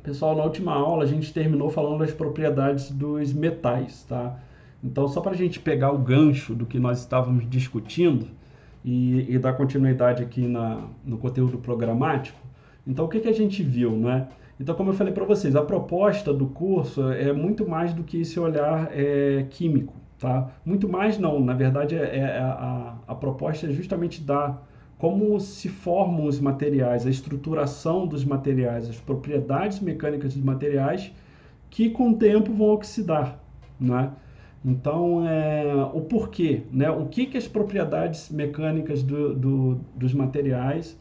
Pessoal, na última aula a gente terminou falando das propriedades dos metais, tá? Então, só para a gente pegar o gancho do que nós estávamos discutindo e dar continuidade aqui no conteúdo programático, então o que, que a gente viu, né? Então, como eu falei para vocês, a proposta do curso é muito mais do que esse olhar químico, tá? Muito mais não, na verdade a proposta é justamente dar como se formam os materiais, a estruturação dos materiais, as propriedades mecânicas dos materiais que com o tempo vão oxidar, né? Então, o porquê, né? O que, que as propriedades mecânicas dos materiais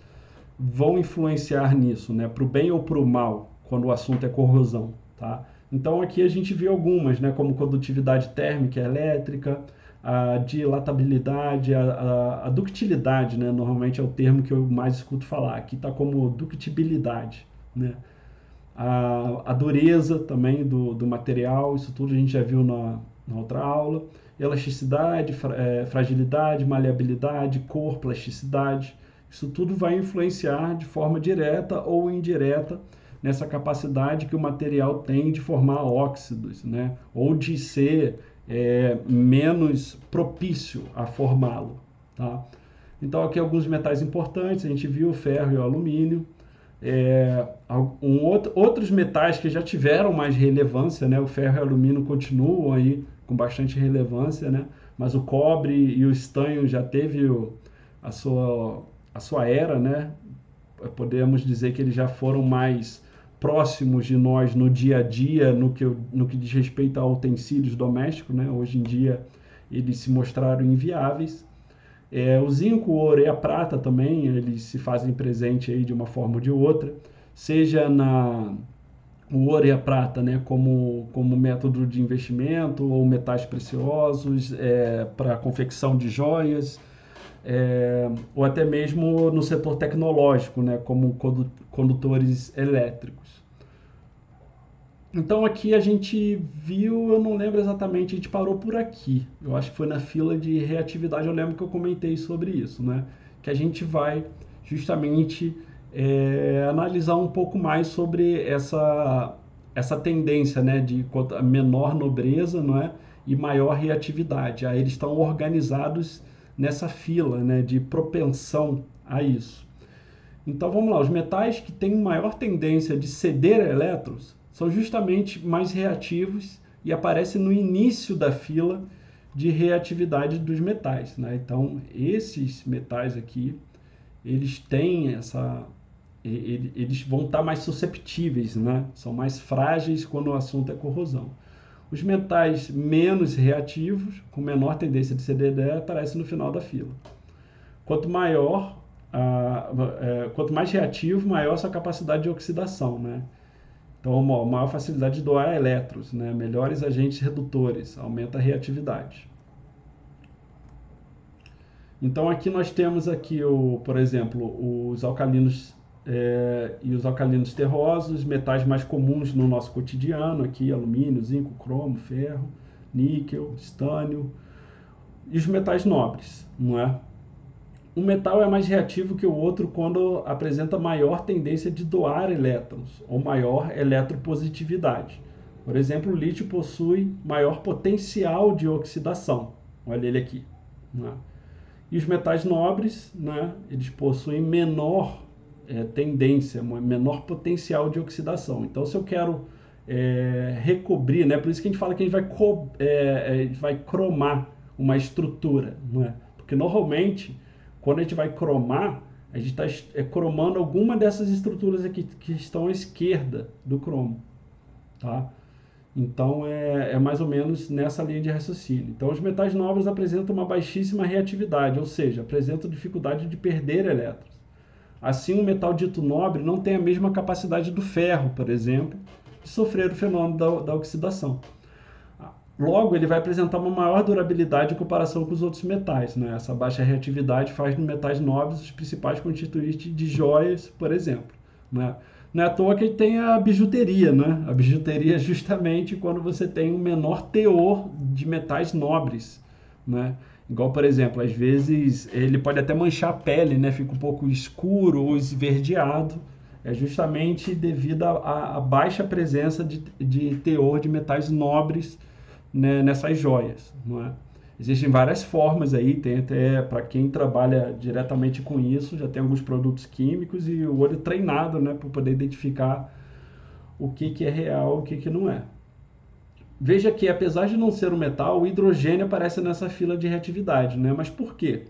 vão influenciar nisso, né? Para o bem ou para o mal, quando o assunto é corrosão, tá? Então aqui a gente vê algumas, né? Como condutividade térmica elétrica, a dilatabilidade, a ductilidade, né? Normalmente é o termo que eu mais escuto falar. Aqui está como ductibilidade, né? A dureza também do material, isso tudo a gente já viu na outra aula. Elasticidade, fragilidade, maleabilidade, cor, plasticidade. Isso tudo vai influenciar de forma direta ou indireta nessa capacidade que o material tem de formar óxidos, né? Ou de ser menos propício a formá-lo. Tá? Então, aqui alguns metais importantes, a gente viu o ferro e o alumínio. Outros metais que já tiveram mais relevância, né? O ferro e o alumínio continuam aí com bastante relevância, né? Mas o cobre e o estanho já teve a, sua, a sua era, né? Podemos dizer que eles já foram mais próximos de nós no dia a dia, no que diz respeito a utensílios domésticos, né? Hoje em dia eles se mostraram inviáveis. O zinco, o ouro e a prata também, eles se fazem presente aí de uma forma ou de outra, seja o ouro e a prata, né, como método de investimento ou metais preciosos para a confecção de joias, ou até mesmo no setor tecnológico, né, como condutores elétricos. Então aqui a gente viu, eu não lembro exatamente, a gente parou por aqui. Eu acho que foi na fila de reatividade, eu lembro que eu comentei sobre isso, né? Que a gente vai justamente analisar um pouco mais sobre essa tendência, né? De menor nobreza, não é? E maior reatividade. Aí eles estão organizados nessa fila, né? De propensão a isso. Então vamos lá, os metais que têm maior tendência de ceder elétrons são justamente mais reativos e aparecem no início da fila de reatividade dos metais, né? Então esses metais aqui, eles têm eles vão estar mais susceptíveis, né? São mais frágeis quando o assunto é corrosão. Os metais menos reativos, com menor tendência de ceder, aparecem no final da fila. Quanto maior, quanto mais reativo, maior a sua capacidade de oxidação, né? Então, maior facilidade de doar elétrons, né? Melhores agentes redutores, aumenta a reatividade. Então, aqui nós temos aqui, por exemplo, os alcalinos e os alcalinos terrosos, metais mais comuns no nosso cotidiano, aqui alumínio, zinco, cromo, ferro, níquel, estânio, e os metais nobres, não é? Um metal é mais reativo que o outro quando apresenta maior tendência de doar elétrons ou maior eletropositividade. Por exemplo, o lítio possui maior potencial de oxidação. Olha ele aqui. Né? E os metais nobres, né, eles possuem menor tendência, menor potencial de oxidação. Então, se eu quero recobrir, né, por isso que a gente fala que a gente vai cromar uma estrutura. Né? Porque normalmente quando a gente vai cromar, a gente está cromando alguma dessas estruturas aqui que estão à esquerda do cromo. Tá? Então é mais ou menos nessa linha de raciocínio. Então os metais nobres apresentam uma baixíssima reatividade, ou seja, apresentam dificuldade de perder elétrons. Assim, um metal dito nobre não tem a mesma capacidade do ferro, por exemplo, de sofrer o fenômeno da oxidação. Logo, ele vai apresentar uma maior durabilidade em comparação com os outros metais. Né? Essa baixa reatividade faz dos metais nobres os principais constituintes de joias, por exemplo. Né? Não é à toa que tem a bijuteria. Né? A bijuteria é justamente quando você tem um menor teor de metais nobres. Né? Igual, por exemplo, às vezes ele pode até manchar a pele, né? Fica um pouco escuro ou esverdeado. é justamente devido à baixa presença de teor de metais nobres, né, nessas joias, não é? Existem várias formas aí, tem até para quem trabalha diretamente com isso, já tem alguns produtos químicos e o olho treinado, né, para poder identificar o que é real, o que não é. Veja que, apesar de não ser um metal, o hidrogênio aparece nessa fila de reatividade, né? Mas por quê?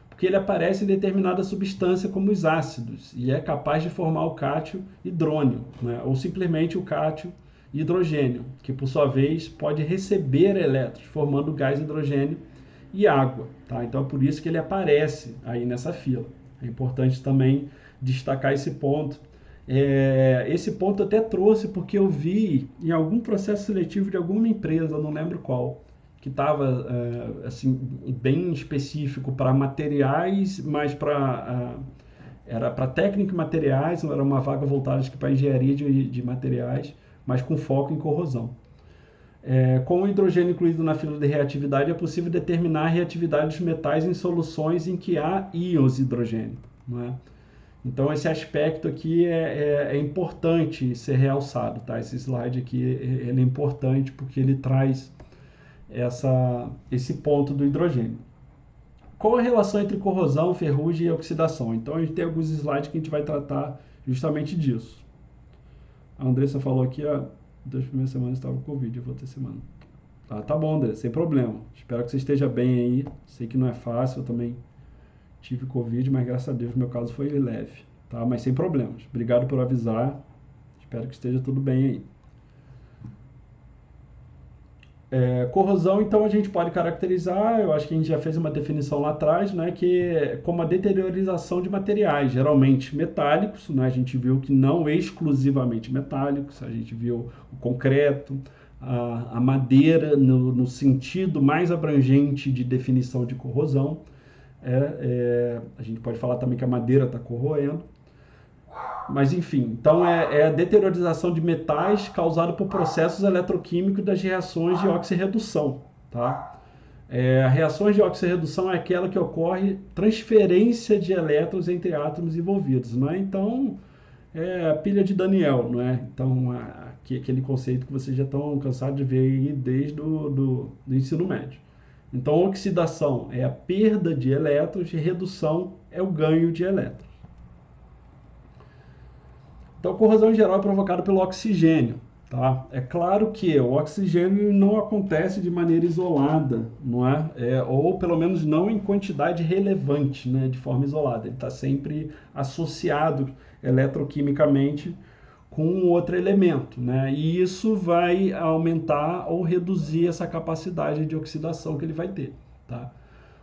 Porque ele aparece em determinada substância como os ácidos e é capaz de formar o cátio hidrônio, né? Ou simplesmente o cátio hidrogênio, que por sua vez pode receber elétrons, formando gás hidrogênio e água. Tá? Então é por isso que ele aparece aí nessa fila. É importante também destacar esse ponto. Esse ponto eu até trouxe porque eu vi em algum processo seletivo de alguma empresa, não lembro qual, que estava assim, bem específico para materiais, mas era para técnica e materiais, não era uma vaga voltada para engenharia de materiais, mas com foco em corrosão. Com o hidrogênio incluído na fila de reatividade, é possível determinar a reatividade dos metais em soluções em que há íons de hidrogênio. Não é? Então, esse aspecto aqui é importante ser realçado. Tá? Esse slide aqui ele é importante porque ele traz esse ponto do hidrogênio. Qual a relação entre corrosão, ferrugem e oxidação? Então, a gente tem alguns slides que a gente vai tratar justamente disso. A Andressa falou aqui, das primeiras semanas estava com Covid, eu vou ter semana. Tá bom, André, sem problema. Espero que você esteja bem aí. Sei que não é fácil, eu também tive Covid, mas graças a Deus meu caso foi leve, tá? Mas sem problemas. Obrigado por avisar. Espero que esteja tudo bem aí. Corrosão, então, a gente pode caracterizar, eu acho que a gente já fez uma definição lá atrás, né, que é como a deteriorização de materiais, geralmente metálicos, né, a gente viu que não exclusivamente metálicos, a gente viu o concreto, a madeira no sentido mais abrangente de definição de corrosão, a gente pode falar também que a madeira está corroendo, mas enfim, então é a deteriorização de metais causada por processos eletroquímicos das reações de oxirredução, tá? A reações de oxirredução é aquela que ocorre transferência de elétrons entre átomos envolvidos, não é? Então, é a pilha de Daniel, não é? Então, aquele conceito que vocês já estão cansados de ver aí desde do ensino médio. Então, oxidação é a perda de elétrons e redução é o ganho de elétrons. Então, a corrosão em geral é provocada pelo oxigênio. Tá? É claro que o oxigênio não acontece de maneira isolada, não é? Ou pelo menos não em quantidade relevante, né? De forma isolada. Ele está sempre associado eletroquimicamente com outro elemento, né? E isso vai aumentar ou reduzir essa capacidade de oxidação que ele vai ter. Tá?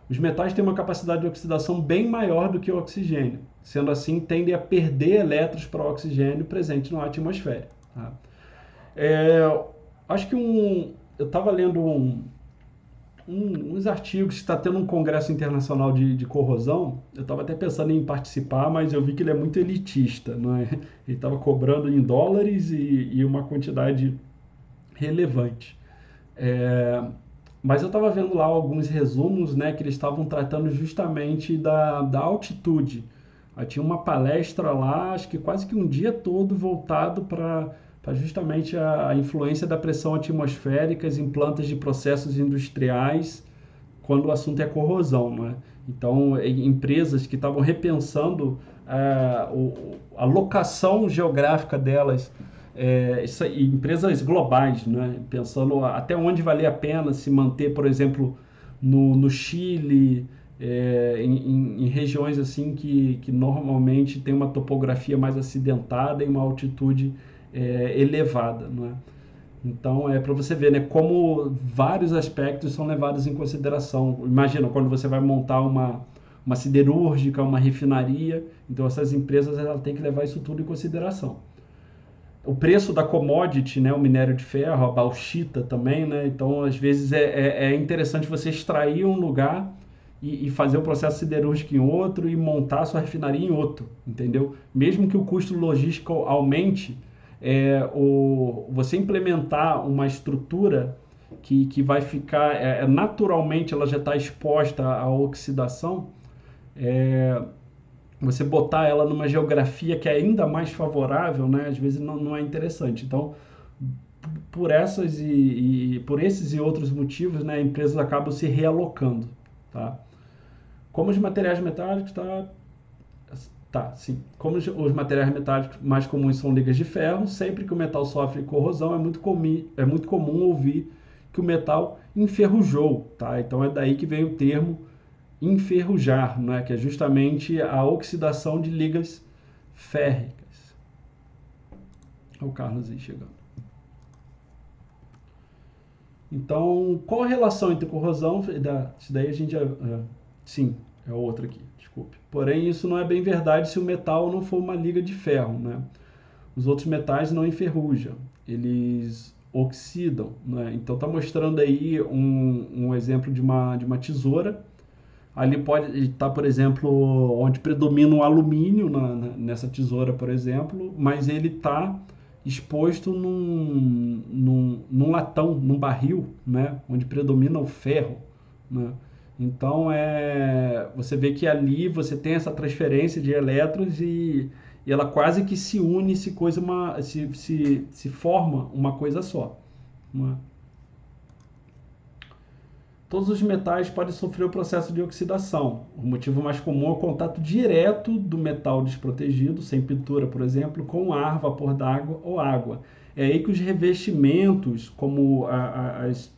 Os metais têm uma capacidade de oxidação bem maior do que o oxigênio. Sendo assim, tendem a perder elétrons para o oxigênio presente na atmosfera. Tá? Acho que eu estava lendo uns artigos, está tendo um congresso internacional de corrosão. Eu estava até pensando em participar, mas eu vi que ele é muito elitista. Não é? Ele estava cobrando em dólares e uma quantidade relevante. Mas eu estava vendo lá alguns resumos, né, que eles estavam tratando justamente da altitude. Tinha uma palestra lá, acho que quase que um dia todo voltado para justamente a influência da pressão atmosférica em plantas de processos industriais quando o assunto é corrosão, né? Então, empresas que estavam repensando a locação geográfica delas, empresas globais, né? Pensando até onde valia a pena se manter, por exemplo, no Chile, em regiões assim que normalmente tem uma topografia mais acidentada e uma altitude elevada, não é? Então, para você ver, né, como vários aspectos são levados em consideração. Imagina, quando você vai montar uma siderúrgica, uma refinaria, então essas empresas têm que levar isso tudo em consideração. O preço da commodity, né, o minério de ferro, a bauxita também, né, então às vezes é interessante você extrair um lugar e fazer o processo siderúrgico em outro e montar a sua refinaria em outro, entendeu? Mesmo que o custo logístico aumente, você implementar uma estrutura que vai ficar, naturalmente ela já está exposta à oxidação, você botar ela numa geografia que é ainda mais favorável, né, às vezes não é interessante. Então, por essas e por esses e outros motivos, né, empresas acabam se realocando, tá? Como os materiais metálicos, sim. Como os materiais metálicos mais comuns são ligas de ferro, sempre que o metal sofre corrosão, é muito comum ouvir que o metal enferrujou, tá? Então é daí que vem o termo enferrujar, né? Que é justamente a oxidação de ligas férricas. Olha o Carlos aí chegando. Então, qual a relação entre corrosão? Isso daí a gente já. Sim, é outra aqui, desculpe. Porém, isso não é bem verdade se o metal não for uma liga de ferro, né? Os outros metais não enferrujam, eles oxidam, né? Então, está mostrando aí um exemplo de uma tesoura. Ali pode estar, por exemplo, onde predomina o alumínio nessa tesoura, por exemplo, mas ele está exposto num latão, num barril, né, onde predomina o ferro, né? Então você vê que ali você tem essa transferência de elétrons e ela quase que se une, se forma uma coisa só, né? Todos os metais podem sofrer o processo de oxidação. O motivo mais comum é o contato direto do metal desprotegido, sem pintura, por exemplo, com ar, vapor d'água ou água. É aí que os revestimentos, como as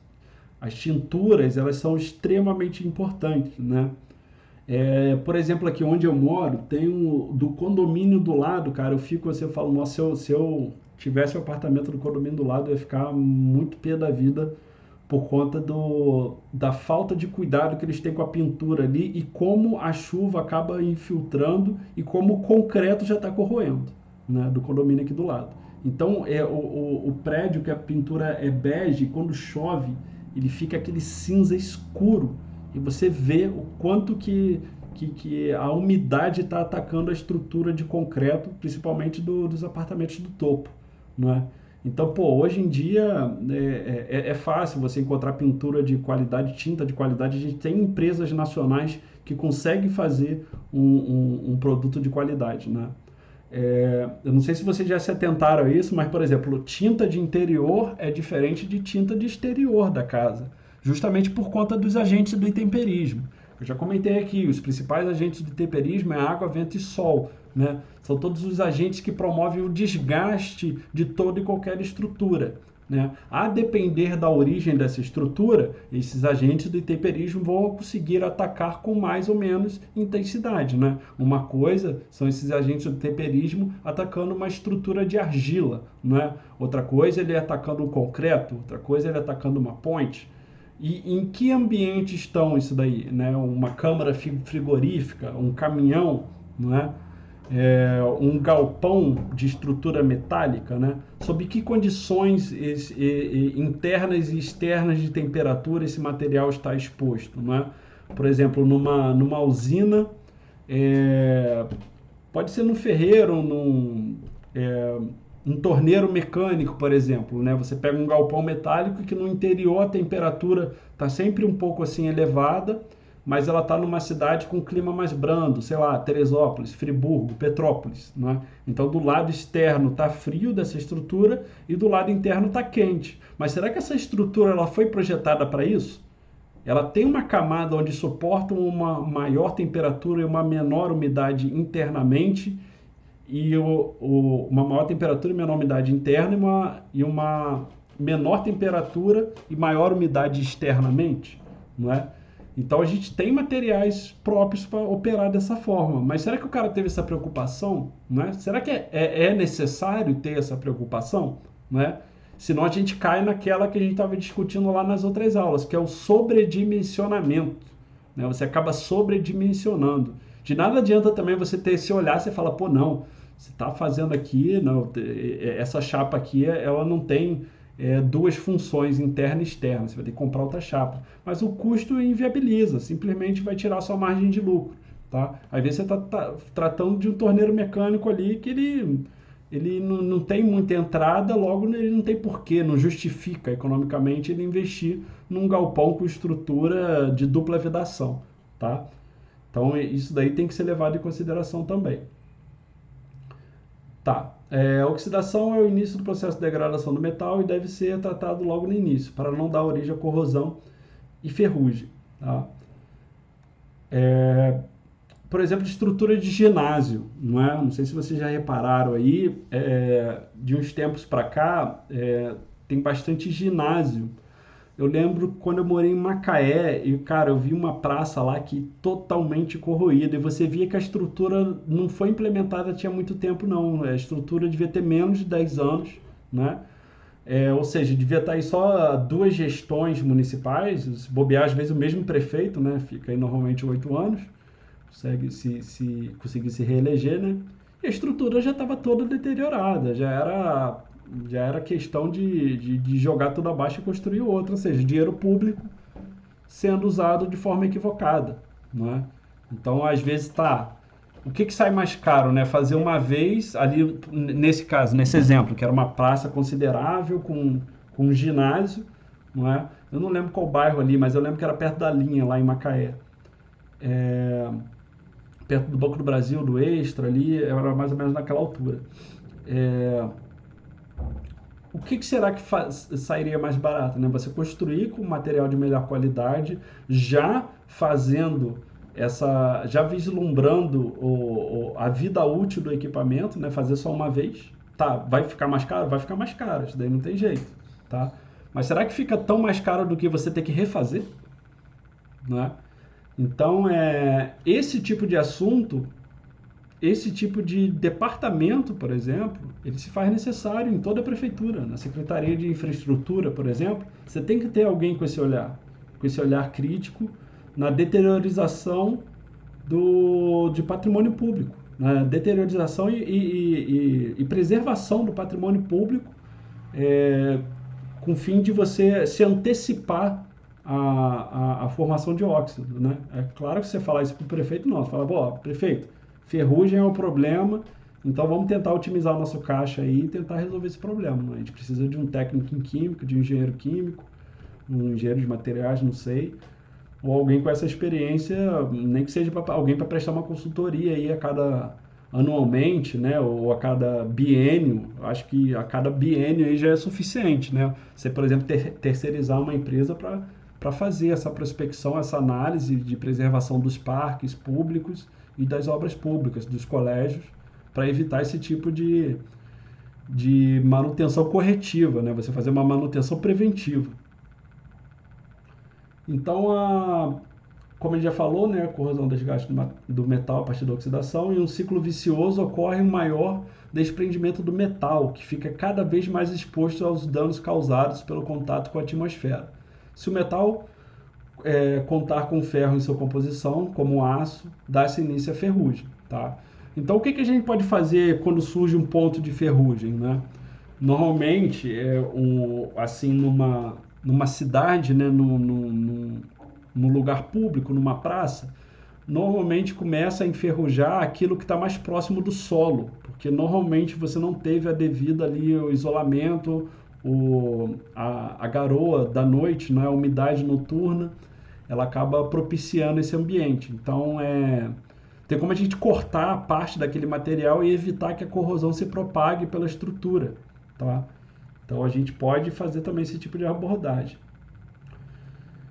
tinturas, elas são extremamente importantes, né? Por exemplo, aqui onde eu moro, tem do condomínio do lado, cara, você fala, nossa, se eu tivesse o apartamento do condomínio do lado, eu ia ficar muito pé da vida por conta da falta de cuidado que eles têm com a pintura ali e como a chuva acaba infiltrando e como o concreto já está corroendo, né, do condomínio aqui do lado. Então, o prédio que a pintura é bege, quando chove, ele fica aquele cinza escuro e você vê o quanto que a umidade está atacando a estrutura de concreto, principalmente dos apartamentos do topo, não é? Então, pô, hoje em dia é fácil você encontrar pintura de qualidade, tinta de qualidade. A gente tem empresas nacionais que conseguem fazer um produto de qualidade, né? Eu não sei se vocês já se atentaram a isso, mas, por exemplo, tinta de interior é diferente de tinta de exterior da casa, justamente por conta dos agentes do intemperismo. Eu já comentei aqui, os principais agentes do intemperismo é água, vento e sol, né? São todos os agentes que promovem o desgaste de toda e qualquer estrutura, né? A depender da origem dessa estrutura, esses agentes do intemperismo vão conseguir atacar com mais ou menos intensidade, né? Uma coisa são esses agentes do intemperismo atacando uma estrutura de argila, né? Outra coisa ele atacando um concreto, outra coisa ele atacando uma ponte. E em que ambiente estão isso daí, né? Uma câmara frigorífica, um caminhão, não é? Um galpão de estrutura metálica, né? Sob que condições internas e externas de temperatura esse material está exposto, não é? Por exemplo, numa usina, pode ser num ferreiro, um torneiro mecânico, por exemplo, né? Você pega um galpão metálico que no interior a temperatura está sempre um pouco assim elevada, mas ela está numa cidade com clima mais brando, sei lá, Teresópolis, Friburgo, Petrópolis, né? Então do lado externo está frio dessa estrutura e do lado interno está quente. Mas será que essa estrutura ela foi projetada para isso? Ela tem uma camada onde suporta uma maior temperatura e uma menor umidade internamente e uma maior temperatura e menor umidade interna e uma menor temperatura e maior umidade externamente, não é? Então a gente tem materiais próprios para operar dessa forma, mas será que o cara teve essa preocupação, né? Será que é necessário ter essa preocupação, né? Senão a gente cai naquela que a gente estava discutindo lá nas outras aulas, que é o sobredimensionamento, né? Você acaba sobredimensionando. De nada adianta também você ter esse olhar, você fala, pô, não, você está fazendo aqui, não, essa chapa aqui, ela não tem duas funções, interna e externa, você vai ter que comprar outra chapa. Mas o custo inviabiliza, simplesmente vai tirar a sua margem de lucro, tá? Às vezes você está tratando de um torneiro mecânico ali que ele não tem muita entrada, logo ele não tem porquê, não justifica economicamente ele investir num galpão com estrutura de dupla vedação, tá? Então, isso daí tem que ser levado em consideração também. Tá. A oxidação é o início do processo de degradação do metal e deve ser tratado logo no início, para não dar origem à corrosão e ferrugem. Tá? Por exemplo, estrutura de ginásio, não é? Não sei se vocês já repararam aí, de uns tempos para cá, tem bastante ginásio. Eu lembro quando eu morei em Macaé e, cara, eu vi uma praça lá que totalmente corroída e você via que a estrutura não foi implementada tinha muito tempo, não. A estrutura devia ter menos de 10 anos, né? Ou seja, devia estar aí só 2 gestões municipais, se bobear às vezes o mesmo prefeito, né? Fica aí normalmente 8 anos, conseguir se reeleger, né? E a estrutura já estava toda deteriorada, já era questão de jogar tudo abaixo e construir outra, ou seja, dinheiro público sendo usado de forma equivocada, não é? Então, às vezes, o que sai mais caro, né? Fazer uma vez, ali, nesse caso, nesse exemplo, que era uma praça considerável, com um ginásio, não é? Eu não lembro qual bairro ali, mas eu lembro que era perto da linha, lá em Macaé. Perto do Banco do Brasil, do Extra ali, era mais ou menos naquela altura. O que será que sairia mais barato, né? Você construir com material de melhor qualidade, já fazendo já vislumbrando a vida útil do equipamento, né? Fazer só uma vez. Tá, vai ficar mais caro? Vai ficar mais caro, isso daí não tem jeito, tá? Mas será que fica tão mais caro do que você ter que refazer, né? Então, esse tipo de assunto, esse tipo de departamento, por exemplo, ele se faz necessário em toda a prefeitura. Na Secretaria de Infraestrutura, por exemplo, você tem que ter alguém com esse olhar crítico na deteriorização de patrimônio público, na deteriorização e preservação do patrimônio público, com o fim de você se antecipar a formação de óxido, né? É claro que você falar isso para o prefeito, não. Você fala, bom, prefeito, ferrugem é o problema, então vamos tentar otimizar o nosso caixa aí e tentar resolver esse problema, né? A gente precisa de um técnico em química, de um engenheiro químico, um engenheiro de materiais, não sei, ou alguém com essa experiência, nem que seja alguém para prestar uma consultoria aí anualmente, né, ou a cada biênio. Acho que a cada biênio aí já é suficiente, né? Você, por exemplo, terceirizar uma empresa para fazer essa prospecção, essa análise de preservação dos parques públicos e das obras públicas, dos colégios, para evitar esse tipo de manutenção corretiva, né? Você fazer uma manutenção preventiva. Então, como ele já falou, né, a corrosão, desgaste do metal a partir da oxidação, e um ciclo vicioso ocorre um maior desprendimento do metal, que fica cada vez mais exposto aos danos causados pelo contato com a atmosfera. Se o metal contar com ferro em sua composição, como aço, dá-se início à ferrugem. Tá? Então, o que a gente pode fazer quando surge um ponto de ferrugem, né? Normalmente, assim, numa cidade, né, num lugar público, numa praça, normalmente começa a enferrujar aquilo que está mais próximo do solo, porque normalmente você não teve a devida ali o isolamento, a garoa da noite, né, a umidade noturna, ela acaba propiciando esse ambiente. Então, tem como a gente cortar parte daquele material e evitar que a corrosão se propague pela estrutura, tá? Então, a gente pode fazer também esse tipo de abordagem.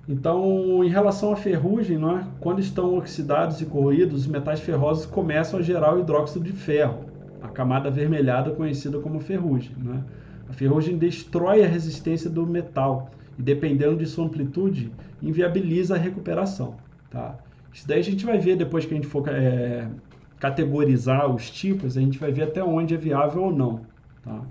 Então, em relação à ferrugem, né, quando estão oxidados e corroídos, os metais ferrosos começam a gerar o hidróxido de ferro, a camada avermelhada conhecida como ferrugem. Né? A ferrugem destrói a resistência do metal e, dependendo de sua amplitude, inviabiliza a recuperação. Tá? Isso daí a gente vai ver depois que a gente for categorizar os tipos, a gente vai ver até onde é viável ou não. Tá?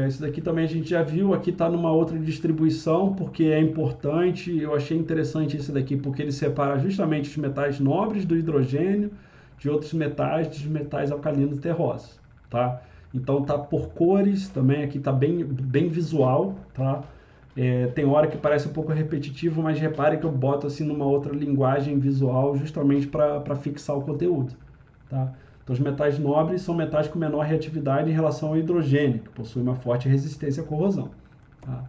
Isso daqui também a gente já viu, aqui está numa outra distribuição, porque é importante. Eu achei interessante esse daqui, porque ele separa justamente os metais nobres do hidrogênio de outros metais, dos metais alcalinos terrosos, tá? Então tá por cores também, aqui tá bem visual, tá? Tem hora que parece um pouco repetitivo, mas repare que eu boto assim numa outra linguagem visual justamente para fixar o conteúdo, tá? Então, os metais nobres são metais com menor reatividade em relação ao hidrogênio, que possui uma forte resistência à corrosão. Tá?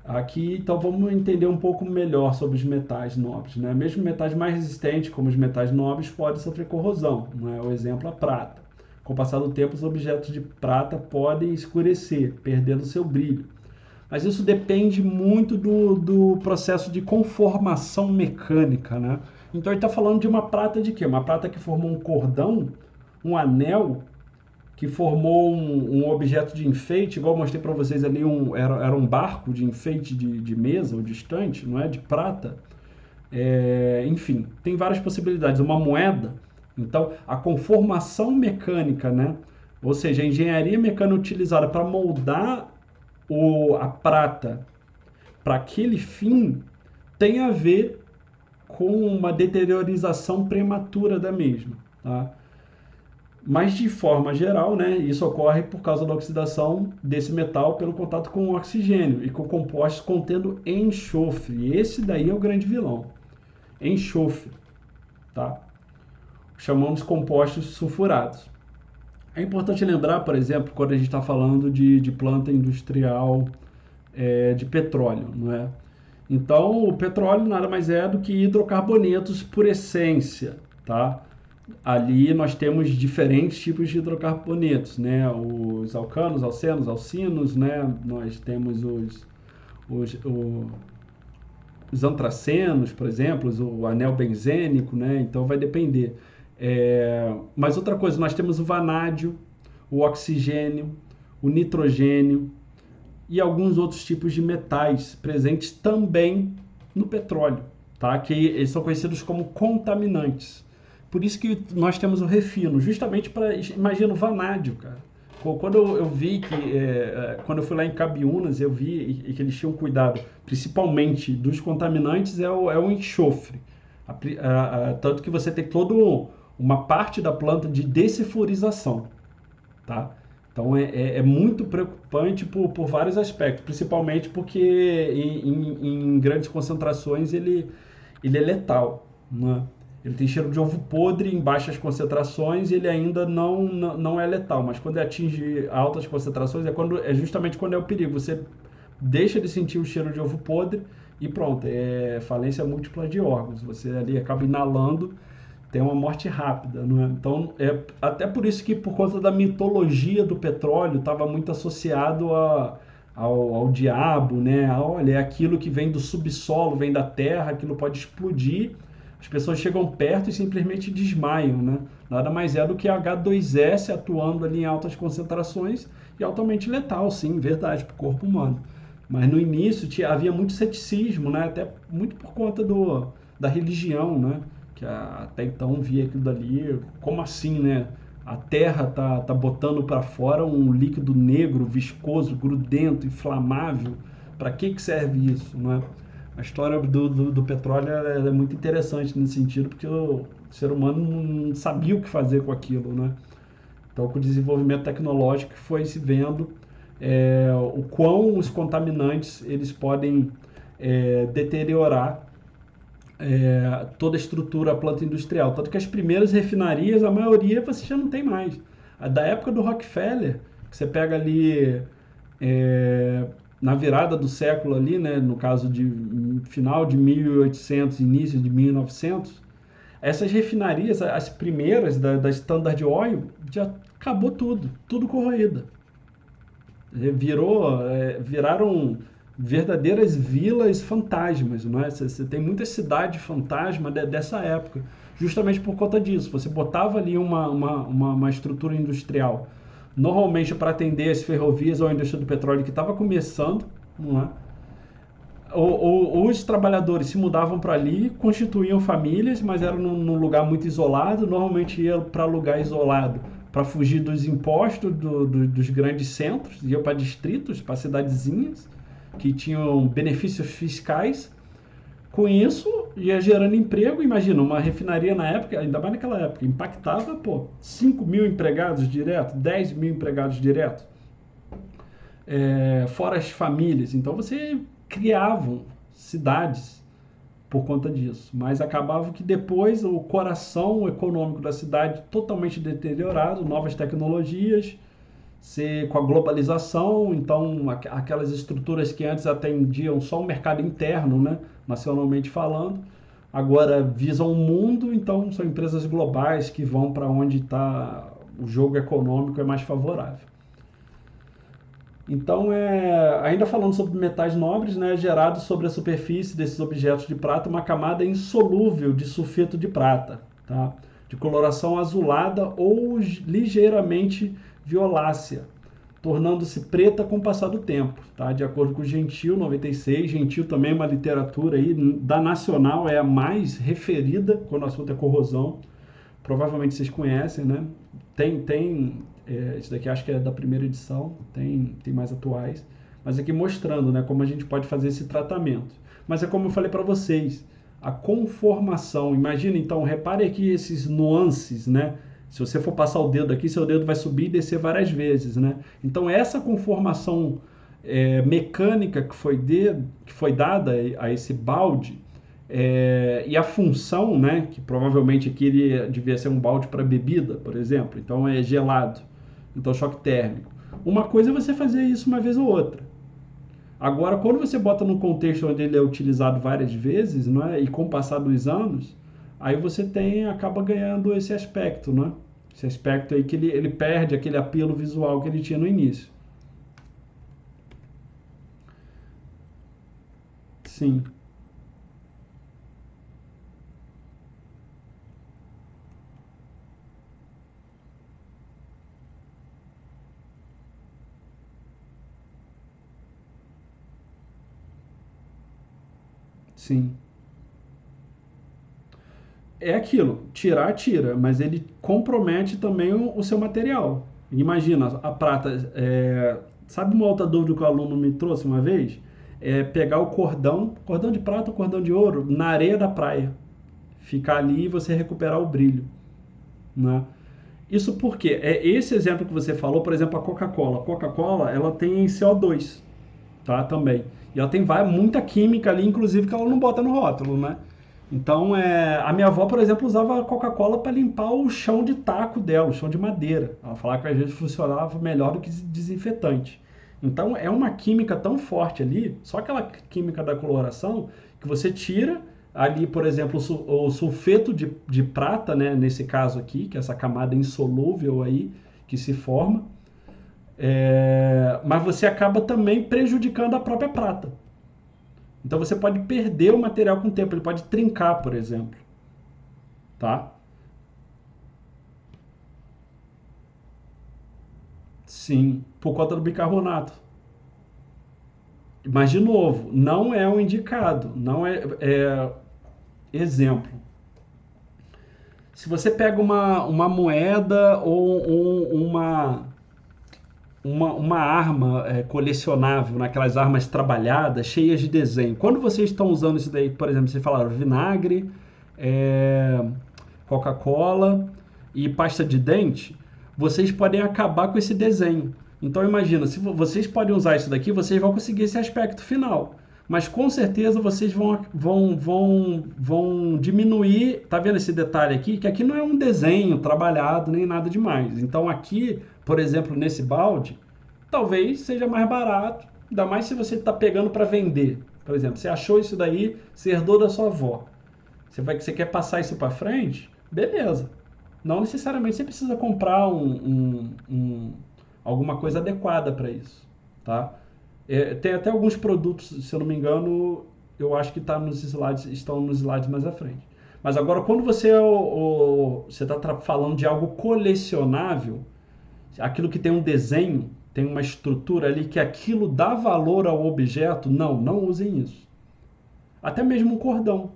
Aqui, então, vamos entender um pouco melhor sobre os metais nobres, né? Mesmo metais mais resistentes, como os metais nobres, podem sofrer corrosão, né? O exemplo, a prata. Com o passar do tempo, os objetos de prata podem escurecer, perdendo seu brilho. Mas isso depende muito do processo de conformação mecânica, né? Então, ele está falando de uma prata de quê? Uma prata que formou um cordão, um anel, que formou um objeto de enfeite, igual eu mostrei para vocês ali, era um barco de enfeite de mesa ou de estante, não é? De prata. Enfim, tem várias possibilidades. Uma moeda, então, a conformação mecânica, né? Ou seja, a engenharia mecânica utilizada para moldar a prata para aquele fim tem a ver com uma deteriorização prematura da mesma, tá? Mas de forma geral, né, isso ocorre por causa da oxidação desse metal pelo contato com o oxigênio e com compostos contendo enxofre. Esse daí é o grande vilão. Enxofre, tá? Chamamos compostos sulfurados. É importante lembrar, por exemplo, quando a gente está falando de planta industrial de petróleo, não é? Então, o petróleo nada mais é do que hidrocarbonetos por essência, tá? Ali nós temos diferentes tipos de hidrocarbonetos, né? Os alcanos, alcenos, alcinos, né? Nós temos os, o- os antracenos, por exemplo, o anel benzênico, né? Então vai depender. Mas outra coisa, nós temos o vanádio, o oxigênio, o nitrogênio e alguns outros tipos de metais presentes também no petróleo, tá? Que eles são conhecidos como contaminantes. Por isso que nós temos o refino, justamente para, imagina o vanádio, cara. Quando eu vi que, quando eu fui lá em Cabiúnas, eu vi que eles tinham cuidado, principalmente dos contaminantes, é o enxofre. Tanto que você tem toda uma parte da planta de dessulfurização, tá? Então é muito preocupante por vários aspectos, principalmente porque em grandes concentrações ele é letal, né? Ele tem cheiro de ovo podre em baixas concentrações e ele ainda não é letal, mas quando atinge altas concentrações é justamente quando é o perigo. Você deixa de sentir o cheiro de ovo podre e pronto, é falência múltipla de órgãos. Você ali acaba inalando, tem uma morte rápida, não é? Então, até por isso que, por conta da mitologia do petróleo, estava muito associado ao diabo, né? Olha, é aquilo que vem do subsolo, vem da terra, aquilo pode explodir. As pessoas chegam perto e simplesmente desmaiam, né? Nada mais é do que H2S atuando ali em altas concentrações e altamente letal, sim, verdade, para o corpo humano. Mas no início havia muito ceticismo, né? Até muito por conta da religião, né? Que até então via aquilo dali, como assim, né? A terra tá botando para fora um líquido negro, viscoso, grudento, inflamável. Para que serve isso, né? A história do petróleo é muito interessante nesse sentido, porque o ser humano não sabia o que fazer com aquilo, né? Então, com o desenvolvimento tecnológico, foi se vendo o quão os contaminantes eles podem deteriorar toda a estrutura, a planta industrial. Tanto que as primeiras refinarias, a maioria você já não tem mais. Da época do Rockefeller, que você pega ali na virada do século ali, né, no caso de final de 1800, início de 1900, essas refinarias, as primeiras da Standard Oil, já acabou tudo corroída. Viraram verdadeiras vilas fantasmas, não é? Você tem muita cidade fantasma dessa época, justamente por conta disso. Você botava ali uma estrutura industrial, normalmente para atender as ferrovias ou a indústria do petróleo que estava começando, não é? Os trabalhadores se mudavam para ali, constituíam famílias, mas eram num lugar muito isolado, normalmente ia para lugar isolado para fugir dos impostos dos grandes centros, iam para distritos, para cidadezinhas, que tinham benefícios fiscais. Com isso, ia gerando emprego. Imagina, uma refinaria na época, ainda mais naquela época, impactava 5 mil empregados direto, 10 mil empregados direto, fora as famílias. Então você criavam cidades por conta disso, mas acabava que depois o coração econômico da cidade totalmente deteriorado, novas tecnologias, com a globalização, então aquelas estruturas que antes atendiam só o mercado interno, né, nacionalmente falando, agora visam o mundo, então são empresas globais que vão para onde está o jogo econômico é mais favorável. Então, ainda falando sobre metais nobres, né, é gerado sobre a superfície desses objetos de prata uma camada insolúvel de sulfeto de prata, tá? De coloração azulada ou ligeiramente violácea, tornando-se preta com o passar do tempo, tá? De acordo com o Gentil 96, Gentil também é uma literatura aí, da Nacional, é a mais referida quando o assunto é corrosão. Provavelmente vocês conhecem, né? Isso daqui acho que é da primeira edição, tem mais atuais, mas aqui mostrando, né, como a gente pode fazer esse tratamento. Mas é como eu falei para vocês, a conformação, imagina então, repare aqui esses nuances, né? Se você for passar o dedo aqui, seu dedo vai subir e descer várias vezes, né? Então essa conformação mecânica que foi dada a esse balde, e a função, né, que provavelmente aqui ele devia ser um balde para bebida, por exemplo, então é gelado, então choque térmico. Uma coisa é você fazer isso uma vez ou outra. Agora, quando você bota num contexto onde ele é utilizado várias vezes, não é, e com o passar dos anos, aí você acaba ganhando esse aspecto, né? Esse aspecto aí que ele perde aquele apelo visual que ele tinha no início. Sim, sim. É aquilo, tirar, tira, mas ele compromete também o seu material. Imagina, a prata, sabe uma outra dúvida que o aluno me trouxe uma vez? É pegar o cordão de prata ou cordão de ouro, na areia da praia. Ficar ali e você recuperar o brilho, né? Isso porque esse exemplo que você falou, por exemplo, a Coca-Cola. A Coca-Cola, ela tem CO2, tá? Também. E ela tem muita química ali, inclusive, que ela não bota no rótulo, né? Então, a minha avó, por exemplo, usava a Coca-Cola para limpar o chão de taco dela, o chão de madeira. Ela falava que às vezes funcionava melhor do que desinfetante. Então, é uma química tão forte ali, só aquela química da coloração, que você tira ali, por exemplo, o sulfeto de prata, né, nesse caso aqui, que é essa camada insolúvel aí que se forma, mas você acaba também prejudicando a própria prata. Então você pode perder o material com o tempo, ele pode trincar, por exemplo, tá? Sim, por conta do bicarbonato. Mas de novo, não é o indicado, não exemplo. Se você pega uma moeda ou uma arma colecionável, naquelas armas trabalhadas, cheias de desenho. Quando vocês estão usando isso daí, por exemplo, vocês falaram vinagre, é, Coca-Cola e pasta de dente, vocês podem acabar com esse desenho. Então imagina, se vocês podem usar isso daqui, vocês vão conseguir esse aspecto final. Mas com certeza vocês vão diminuir. Tá vendo esse detalhe aqui? Que aqui não é um desenho trabalhado nem nada demais. Então aqui, por exemplo, nesse balde, talvez seja mais barato. Ainda mais se você está pegando para vender. Por exemplo, você achou isso daí, você herdou da sua avó. Você quer passar isso para frente? Beleza. Não necessariamente você precisa comprar alguma coisa adequada para isso, tá? Tem até alguns produtos, se eu não me engano, eu acho que estão nos slides mais à frente. Mas agora, quando você está falando de algo colecionável, aquilo que tem um desenho, tem uma estrutura ali que aquilo dá valor ao objeto, não usem isso. Até mesmo um cordão,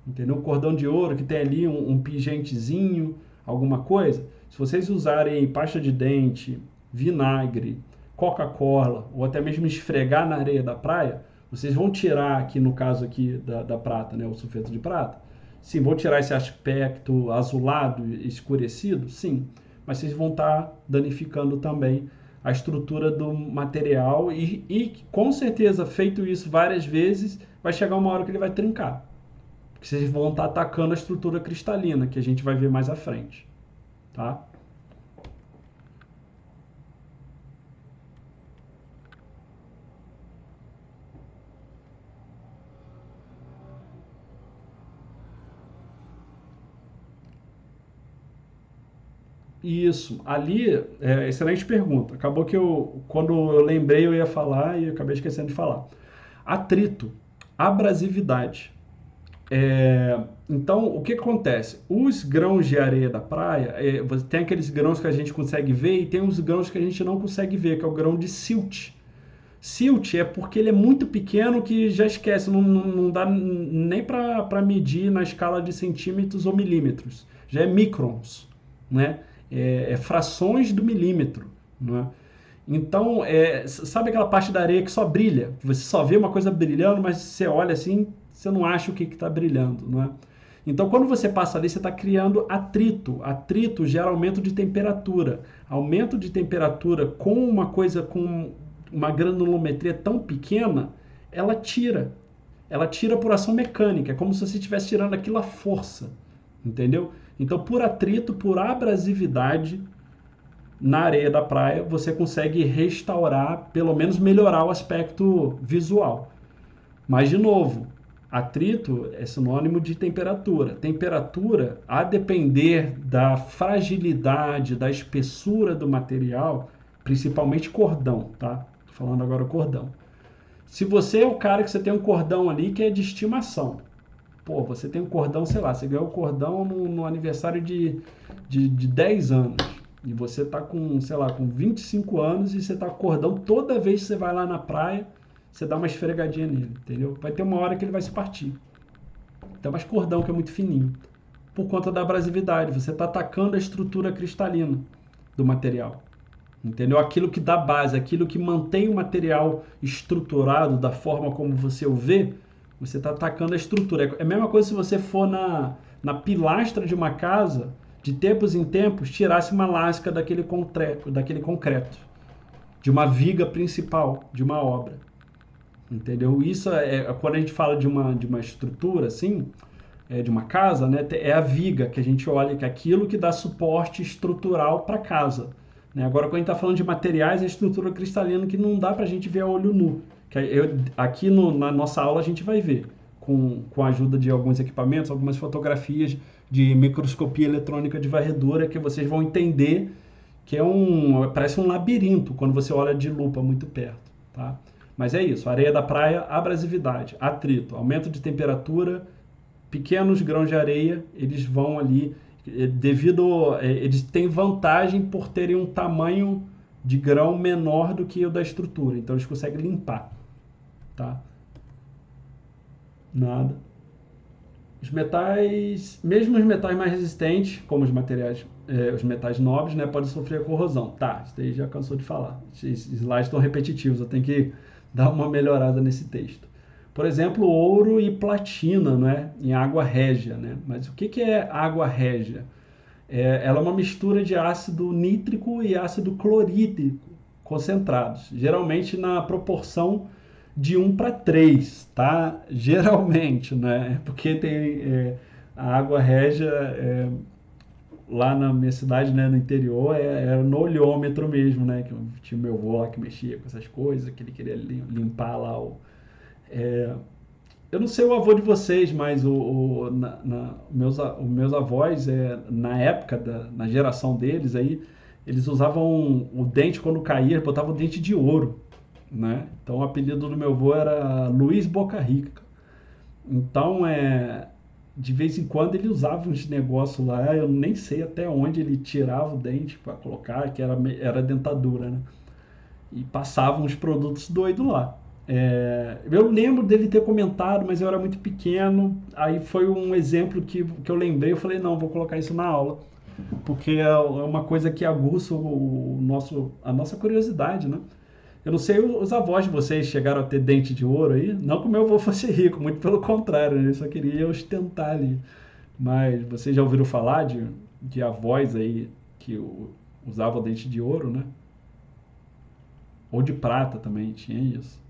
entendeu? Um cordão de ouro que tem ali um pingentezinho, alguma coisa. Se vocês usarem pasta de dente, vinagre, Coca-Cola ou até mesmo esfregar na areia da praia, vocês vão tirar aqui no caso aqui da prata, né, o sulfeto de prata. Sim, vão tirar esse aspecto azulado, escurecido, sim, mas vocês vão estar danificando também a estrutura do material e com certeza feito isso várias vezes, vai chegar uma hora que ele vai trincar. Porque vocês vão estar atacando a estrutura cristalina, que a gente vai ver mais à frente, tá? Isso, ali, excelente pergunta. Acabou que quando eu lembrei, eu ia falar e eu acabei esquecendo de falar. Atrito, abrasividade. Então, o que acontece? Os grãos de areia da praia, você tem aqueles grãos que a gente consegue ver e tem os grãos que a gente não consegue ver, que é o grão de silt. Silt é porque ele é muito pequeno que já esquece, não dá nem para medir na escala de centímetros ou milímetros. Já é microns, né? Frações do milímetro, né? Então, sabe aquela parte da areia que só brilha? Você só vê uma coisa brilhando, mas você olha assim, você não acha o que está brilhando, não é? Então, quando você passa ali, você está criando atrito. Atrito gera aumento de temperatura. Aumento de temperatura com uma coisa com uma granulometria tão pequena, ela tira. Ela tira por ação mecânica. É como se você estivesse tirando aquilo à força. Entendeu? Então, por atrito, por abrasividade, na areia da praia, você consegue restaurar, pelo menos melhorar o aspecto visual. Mas, de novo, atrito é sinônimo de temperatura. Temperatura, a depender da fragilidade, da espessura do material, principalmente cordão, tá? Tô falando agora cordão. Se você é o cara que você tem um cordão ali que é de estimação, pô, você tem um cordão, sei lá, você ganhou o cordão no aniversário de 10 anos. E você tá com, sei lá, com 25 anos e você tá com cordão toda vez que você vai lá na praia, você dá uma esfregadinha nele, entendeu? Vai ter uma hora que ele vai se partir. Então, mas cordão que é muito fininho. Por conta da abrasividade, você está atacando a estrutura cristalina do material. Entendeu? Aquilo que dá base, aquilo que mantém o material estruturado da forma como você o vê, você está atacando a estrutura. É a mesma coisa se você for na pilastra de uma casa, de tempos em tempos, tirasse uma lasca daquele concreto, de uma viga principal, de uma obra. Entendeu? Isso quando a gente fala de uma estrutura assim, de uma casa, né, é a viga que a gente olha, que é aquilo que dá suporte estrutural para a casa. Né? Agora, quando a gente está falando de materiais, é a estrutura cristalina que não dá para a gente ver a olho nu. Aqui na nossa aula a gente vai ver, com a ajuda de alguns equipamentos, algumas fotografias de microscopia eletrônica de varredura, que vocês vão entender que parece um labirinto quando você olha de lupa muito perto. Tá? Mas é isso, areia da praia, abrasividade, atrito, aumento de temperatura, pequenos grãos de areia, eles vão ali, eles têm vantagem por terem um tamanho de grão menor do que o da estrutura, então eles conseguem limpar, tá? Nada. Os metais, mesmo os metais mais resistentes, como os metais nobres, né, podem sofrer corrosão. Tá, isso daí já cansou de falar. Esses slides estão repetitivos, eu tenho que dar uma melhorada nesse texto. Por exemplo, ouro e platina, né, em água régia, né? Mas o que é água régia? Ela é uma mistura de ácido nítrico e ácido clorídrico concentrados, geralmente na proporção de 1 para 3, tá? Geralmente, né? Porque tem a água régia lá na minha cidade, né, no interior, era no olhômetro mesmo, né? Que tinha meu avô lá que mexia com essas coisas, que ele queria limpar lá eu não sei o avô de vocês, mas meus avós, na época, na geração deles, aí, eles usavam o dente, quando caía, botavam o dente de ouro, né? Então o apelido do meu avô era Luiz Boca Rica. Então, de vez em quando ele usava uns negócios lá, eu nem sei até onde ele tirava o dente para colocar, que era dentadura, né? E passava uns produtos doidos lá. Eu lembro dele ter comentado, mas eu era muito pequeno. Aí foi um exemplo que eu lembrei. Eu falei, não, vou colocar isso na aula, porque é uma coisa que aguça a nossa curiosidade, né? Eu não sei os avós de vocês chegaram a ter dente de ouro aí. Não que o meu avô fosse rico, muito pelo contrário, ele só queria ostentar ali. Mas vocês já ouviram falar de avós aí que usavam dente de ouro, né? Ou de prata também, tinha isso.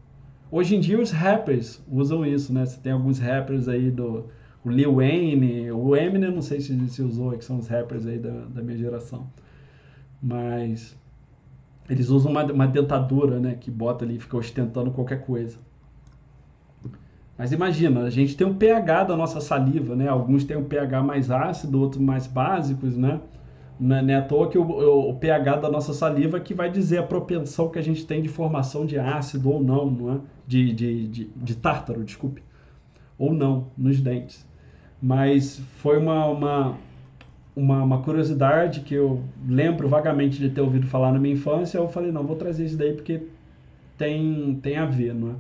Hoje em dia os rappers usam isso, né? Você tem alguns rappers aí o Lil Wayne, o Eminem, não sei se usou, que são os rappers aí da minha geração. Mas eles usam uma dentadura, né? Que bota ali e fica ostentando qualquer coisa. Mas imagina, a gente tem um pH da nossa saliva, né? Alguns têm um pH mais ácido, outros mais básicos, né? Não é à toa que o pH da nossa saliva que vai dizer a propensão que a gente tem de formação de ácido ou não, não é? De tártaro, desculpe, ou não, nos dentes. Mas foi uma curiosidade que eu lembro vagamente de ter ouvido falar na minha infância. Eu falei, não, vou trazer isso daí porque tem a ver, não é?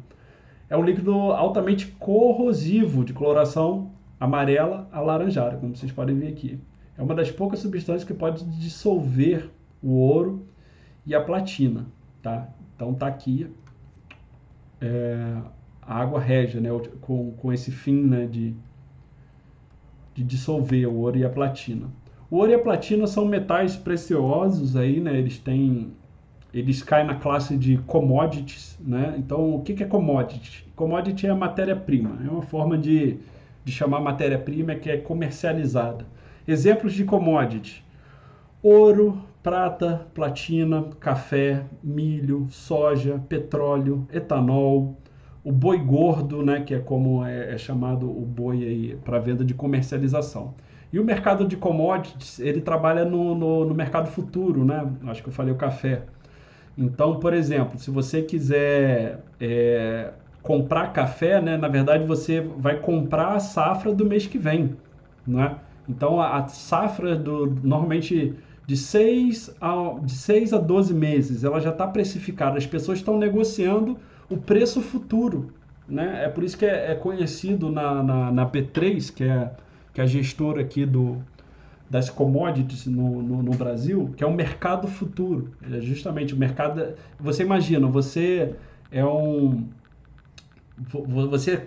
É um líquido altamente corrosivo, de coloração amarela alaranjada, como vocês podem ver aqui. É uma das poucas substâncias que pode dissolver o ouro e a platina, tá? Então tá aqui a água régia, né, com esse fim, né, de dissolver o ouro e a platina. O ouro e a platina são metais preciosos aí, né? Eles caem na classe de commodities, né? Então, o que é commodity? Commodity é a matéria-prima, é uma forma de chamar matéria-prima que é comercializada. Exemplos de commodity: ouro, prata, platina, café, milho, soja, petróleo, etanol, o boi gordo, né, que é como é chamado o boi aí para venda de comercialização. E o mercado de commodities, ele trabalha no mercado futuro, né? Acho que eu falei o café. Então, por exemplo, se você quiser comprar café, né, na verdade você vai comprar a safra do mês que vem, não é? Então, a safra normalmente de seis a 12 meses, ela já está precificada. As pessoas estão negociando o preço futuro, né? É por isso que é conhecido na B3, que é a gestora aqui das commodities no Brasil, que é um mercado futuro. É justamente o mercado. Você imagina, você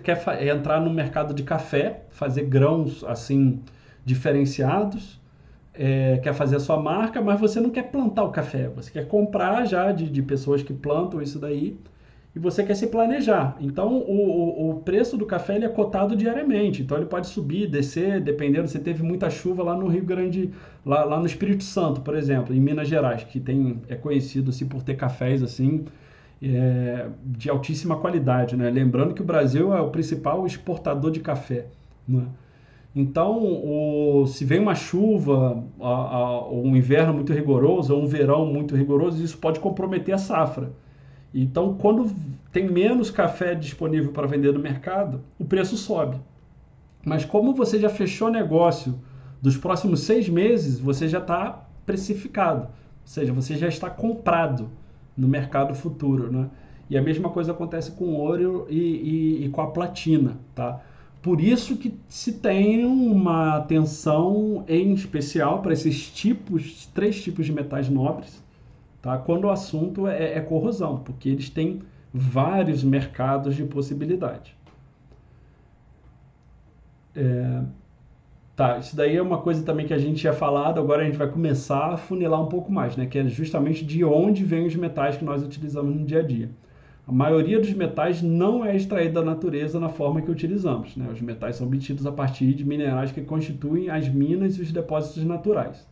quer entrar no mercado de café, fazer grãos assim diferenciados, quer fazer a sua marca, mas você não quer plantar o café, você quer comprar já de pessoas que plantam isso daí e você quer se planejar. Então, o preço do café ele é cotado diariamente. Então, ele pode subir, descer, dependendo. Você teve muita chuva lá no Rio Grande, lá no Espírito Santo, por exemplo, em Minas Gerais, que é conhecido assim, por ter cafés assim, de altíssima qualidade, né? Lembrando que o Brasil é o principal exportador de café, né? Então, se vem uma chuva, ou um inverno muito rigoroso, ou um verão muito rigoroso, isso pode comprometer a safra. Então, quando tem menos café disponível para vender no mercado, o preço sobe. Mas como você já fechou negócio dos próximos 6 meses, você já está precificado. Ou seja, você já está comprado no mercado futuro, né? E a mesma coisa acontece com o ouro e com a platina, tá? Por isso que se tem uma atenção em especial para esses três tipos de metais nobres, tá? Quando o assunto é corrosão, porque eles têm vários mercados de possibilidade. Tá, isso daí é uma coisa também que a gente tinha falado, agora a gente vai começar a funilar um pouco mais, né? Que é justamente de onde vêm os metais que nós utilizamos no dia a dia. A maioria dos metais não é extraída da natureza na forma que utilizamos, né? Os metais são obtidos a partir de minerais que constituem as minas e os depósitos naturais.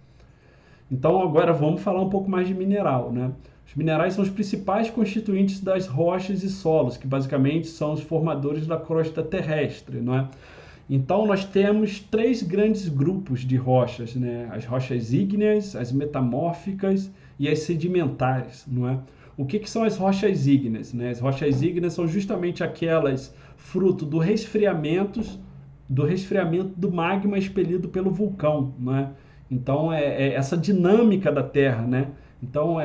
Então agora vamos falar um pouco mais de mineral, né? Os minerais são os principais constituintes das rochas e solos, que basicamente são os formadores da crosta terrestre, não é? Então nós temos três grandes grupos de rochas, né? As rochas ígneas, as metamórficas e as sedimentares, não é? O que são as rochas ígneas, né? As rochas ígneas são justamente aquelas fruto do resfriamento do magma expelido pelo vulcão, né? Então é essa dinâmica da Terra, né? Então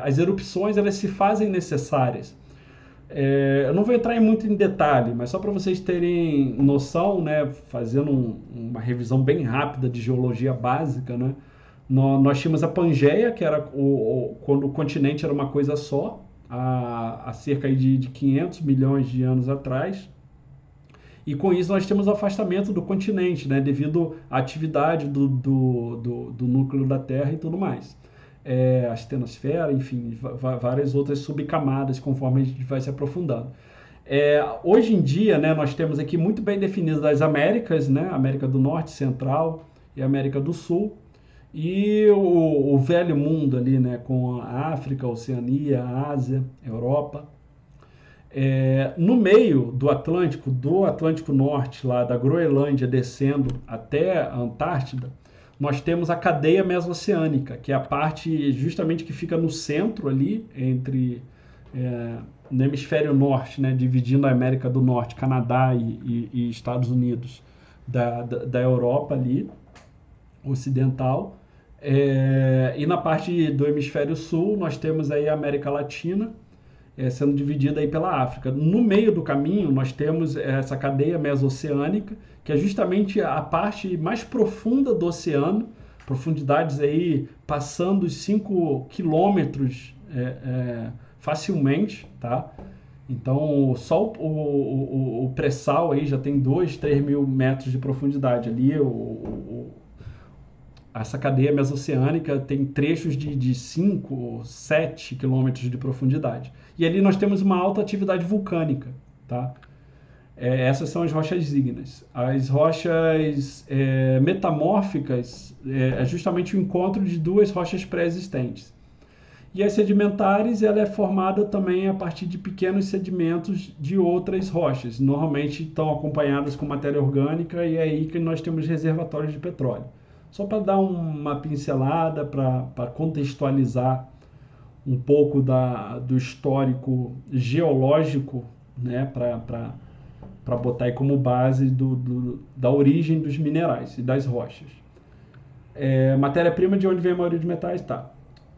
as erupções elas se fazem necessárias. Eu não vou entrar muito em detalhe, mas só para vocês terem noção, né? Fazendo uma revisão bem rápida de geologia básica, né? Nós tínhamos a Pangeia, que era quando o continente era uma coisa só, há cerca de 500 milhões de anos atrás. E com isso nós temos o afastamento do continente, né, devido à atividade do núcleo da Terra e tudo mais. A astenosfera, enfim, várias outras subcamadas conforme a gente vai se aprofundando. Hoje em dia, né, nós temos aqui muito bem definidas as Américas, né, América do Norte, Central e América do Sul, e o velho mundo ali, né, com a África, a Oceania, a Ásia, a Europa. No meio do Atlântico Norte, lá da Groenlândia, descendo até a Antártida, nós temos a cadeia mesoceânica, que é a parte justamente que fica no centro ali, entre no hemisfério norte, né, dividindo a América do Norte, Canadá e Estados Unidos, da Europa ali, ocidental. E na parte do hemisfério sul, nós temos aí a América Latina, sendo dividida aí pela África. No meio do caminho, nós temos essa cadeia mesoceânica, que é justamente a parte mais profunda do oceano, profundidades aí passando os 5 quilômetros facilmente, tá? Então, só o pré-sal aí já tem 2, 3 mil metros de profundidade ali. Essa cadeia mesoceânica tem trechos de 5, 7 quilômetros de profundidade. E ali nós temos uma alta atividade vulcânica, tá? Essas são as rochas ígneas. As rochas metamórficas é justamente o encontro de duas rochas pré-existentes. E as sedimentares, ela é formada também a partir de pequenos sedimentos de outras rochas. Normalmente estão acompanhadas com matéria orgânica e é aí que nós temos reservatórios de petróleo. Só para dar uma pincelada, para contextualizar um pouco do histórico geológico, né, para botar aí como base da origem dos minerais e das rochas. Matéria-prima de onde vem a maioria dos metais, tá?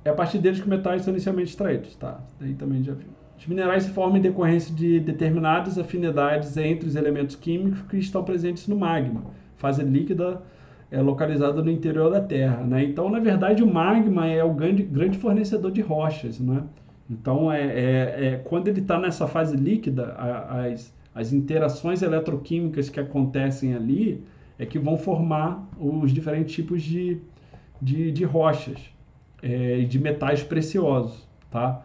É a partir deles que os metais são inicialmente extraídos, tá? Daí também já viu. Os minerais se formam em decorrência de determinadas afinidades entre os elementos químicos que estão presentes no magma, fase líquida localizada no interior da Terra, né? Então, na verdade, o magma é o grande fornecedor de rochas, né? Então, quando ele está nessa fase líquida, as interações eletroquímicas que acontecem ali é que vão formar os diferentes tipos de rochas e de metais preciosos, tá?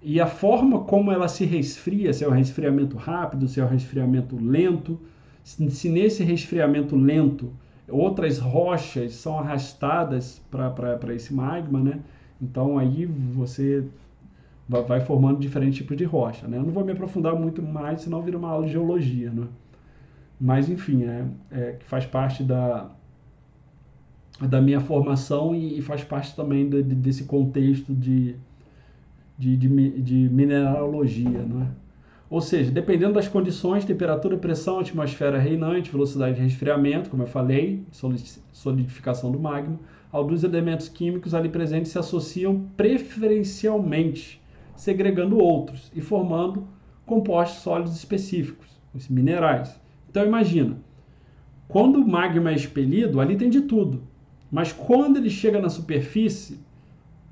E a forma como ela se resfria, se é um resfriamento rápido, se é um resfriamento lento, se nesse resfriamento lento outras rochas são arrastadas para esse magma, né? Então aí você vai formando diferentes tipos de rocha, né? Eu não vou me aprofundar muito mais, senão vira uma aula de geologia, né? Mas enfim, que faz parte da minha formação e faz parte também desse contexto de mineralogia, né? Ou seja, dependendo das condições, temperatura, pressão, atmosfera reinante, velocidade de resfriamento, como eu falei, solidificação do magma, alguns elementos químicos ali presentes se associam preferencialmente, segregando outros e formando compostos sólidos específicos, os minerais. Então imagina, quando o magma é expelido, ali tem de tudo, mas quando ele chega na superfície,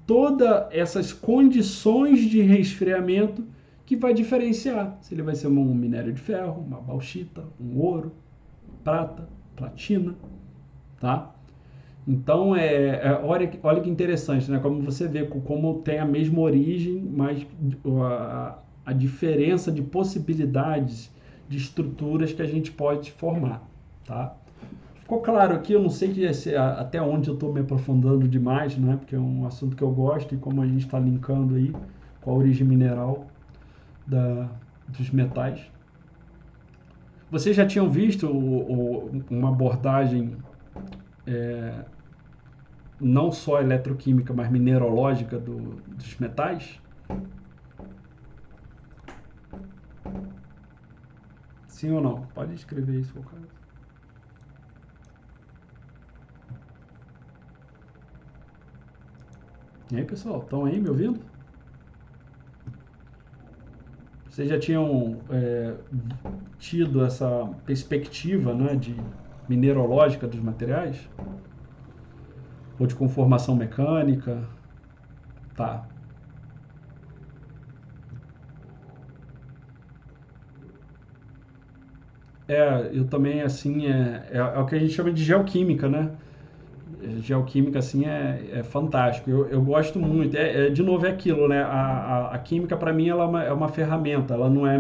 todas essas condições de resfriamento que vai diferenciar se ele vai ser um minério de ferro, uma bauxita, um ouro, prata, platina, tá? Então, olha que interessante, né? Como você vê, como tem a mesma origem, mas a diferença de possibilidades de estruturas que a gente pode formar, tá? Ficou claro aqui, eu não sei até onde eu estou me aprofundando demais, né? Porque é um assunto que eu gosto e como a gente está linkando aí com a origem mineral dos metais. Vocês já tinham visto uma abordagem não só eletroquímica, mas mineralógica dos metais? Sim ou não? Pode escrever isso, por favor. E aí, pessoal, estão aí me ouvindo? Vocês já tinham tido essa perspectiva, né, de mineralógica dos materiais? Ou de conformação mecânica? Tá. Eu também, assim, é o que a gente chama de geoquímica, né? Geoquímica, assim, é fantástico. Eu gosto muito. De novo, é aquilo, né? A química, para mim, ela é uma ferramenta. Ela não é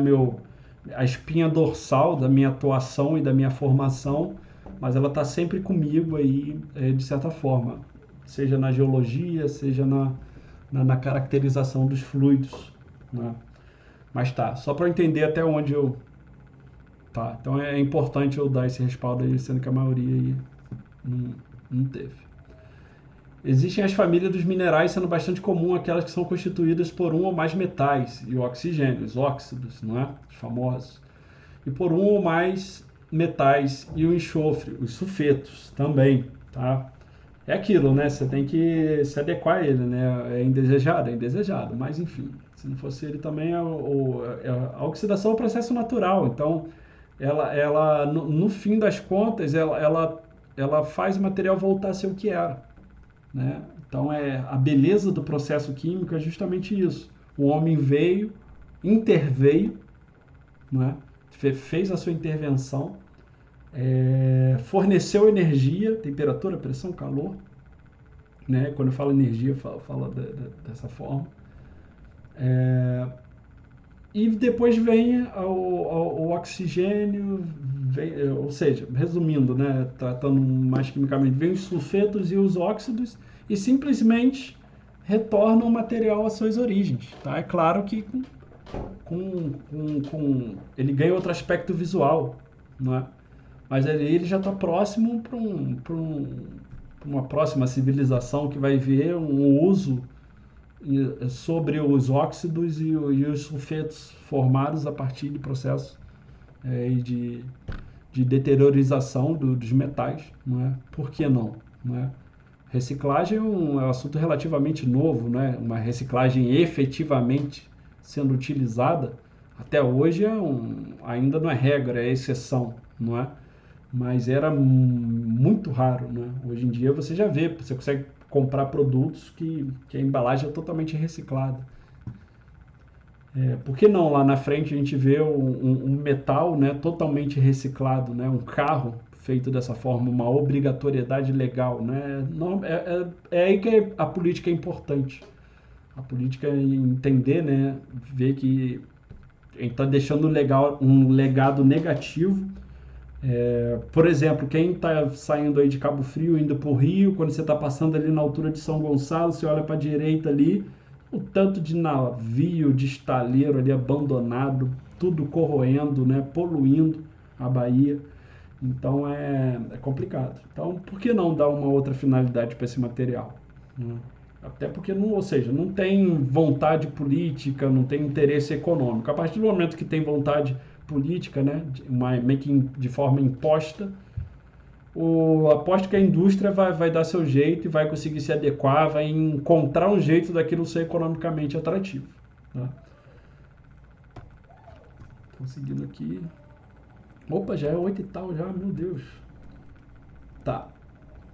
a espinha dorsal da minha atuação e da minha formação, mas ela está sempre comigo aí, de certa forma. Seja na geologia, seja na caracterização dos fluidos, né? Mas tá, só para entender até onde eu... Tá, então é importante eu dar esse respaldo aí, sendo que a maioria aí Não teve. Existem as famílias dos minerais, sendo bastante comum aquelas que são constituídas por um ou mais metais e o oxigênio, os óxidos, não é? Os famosos. E por um ou mais metais e o enxofre, os sulfetos também, tá? É aquilo, né? Você tem que se adequar a ele, né? É indesejado, mas enfim, se não fosse ele também, a oxidação é um processo natural, então ela no fim das contas, ela faz o material voltar a ser o que era, né? Então a beleza do processo químico é justamente isso. O homem veio, interveio, né? Fez a sua intervenção, forneceu energia, temperatura, pressão, calor, né? Quando eu falo energia, eu falo dessa forma. E depois vem o oxigênio, ou seja, resumindo, né, tratando mais quimicamente, vem os sulfetos e os óxidos e simplesmente retornam o material às suas origens. Tá? É claro que ele ganha outro aspecto visual, não é? Mas ele já está próximo para uma próxima civilização que vai ver um uso sobre os óxidos e os sulfetos formados a partir de processos de deteriorização dos metais, não é? Por que não? Não é? Reciclagem é um assunto relativamente novo, né? Uma reciclagem efetivamente sendo utilizada até hoje ainda não é regra, é exceção, não é? Mas era muito raro, né? Hoje em dia você já vê, você consegue comprar produtos que a embalagem é totalmente reciclada. Por que não lá na frente a gente vê um metal, né, totalmente reciclado, né? Um carro feito dessa forma, uma obrigatoriedade legal, né? Não, é aí que a política é importante. A política é entender, né, ver que a gente está deixando um legado negativo. Por exemplo, quem está saindo aí de Cabo Frio, indo para o Rio, quando você está passando ali na altura de São Gonçalo, você olha para a direita ali, o tanto de navio, de estaleiro ali abandonado, tudo corroendo, né, poluindo a Bahia. Então é complicado. Então, por que não dar uma outra finalidade para esse material? Até porque, não, ou seja, não tem vontade política, não tem interesse econômico. A partir do momento que tem vontade política, né, meio que de forma imposta, aposto que a indústria vai dar seu jeito e vai conseguir se adequar, vai encontrar um jeito daquilo ser economicamente atrativo. Tá? Então, seguindo aqui. Opa, já é 8 e tal, já, meu Deus. Tá.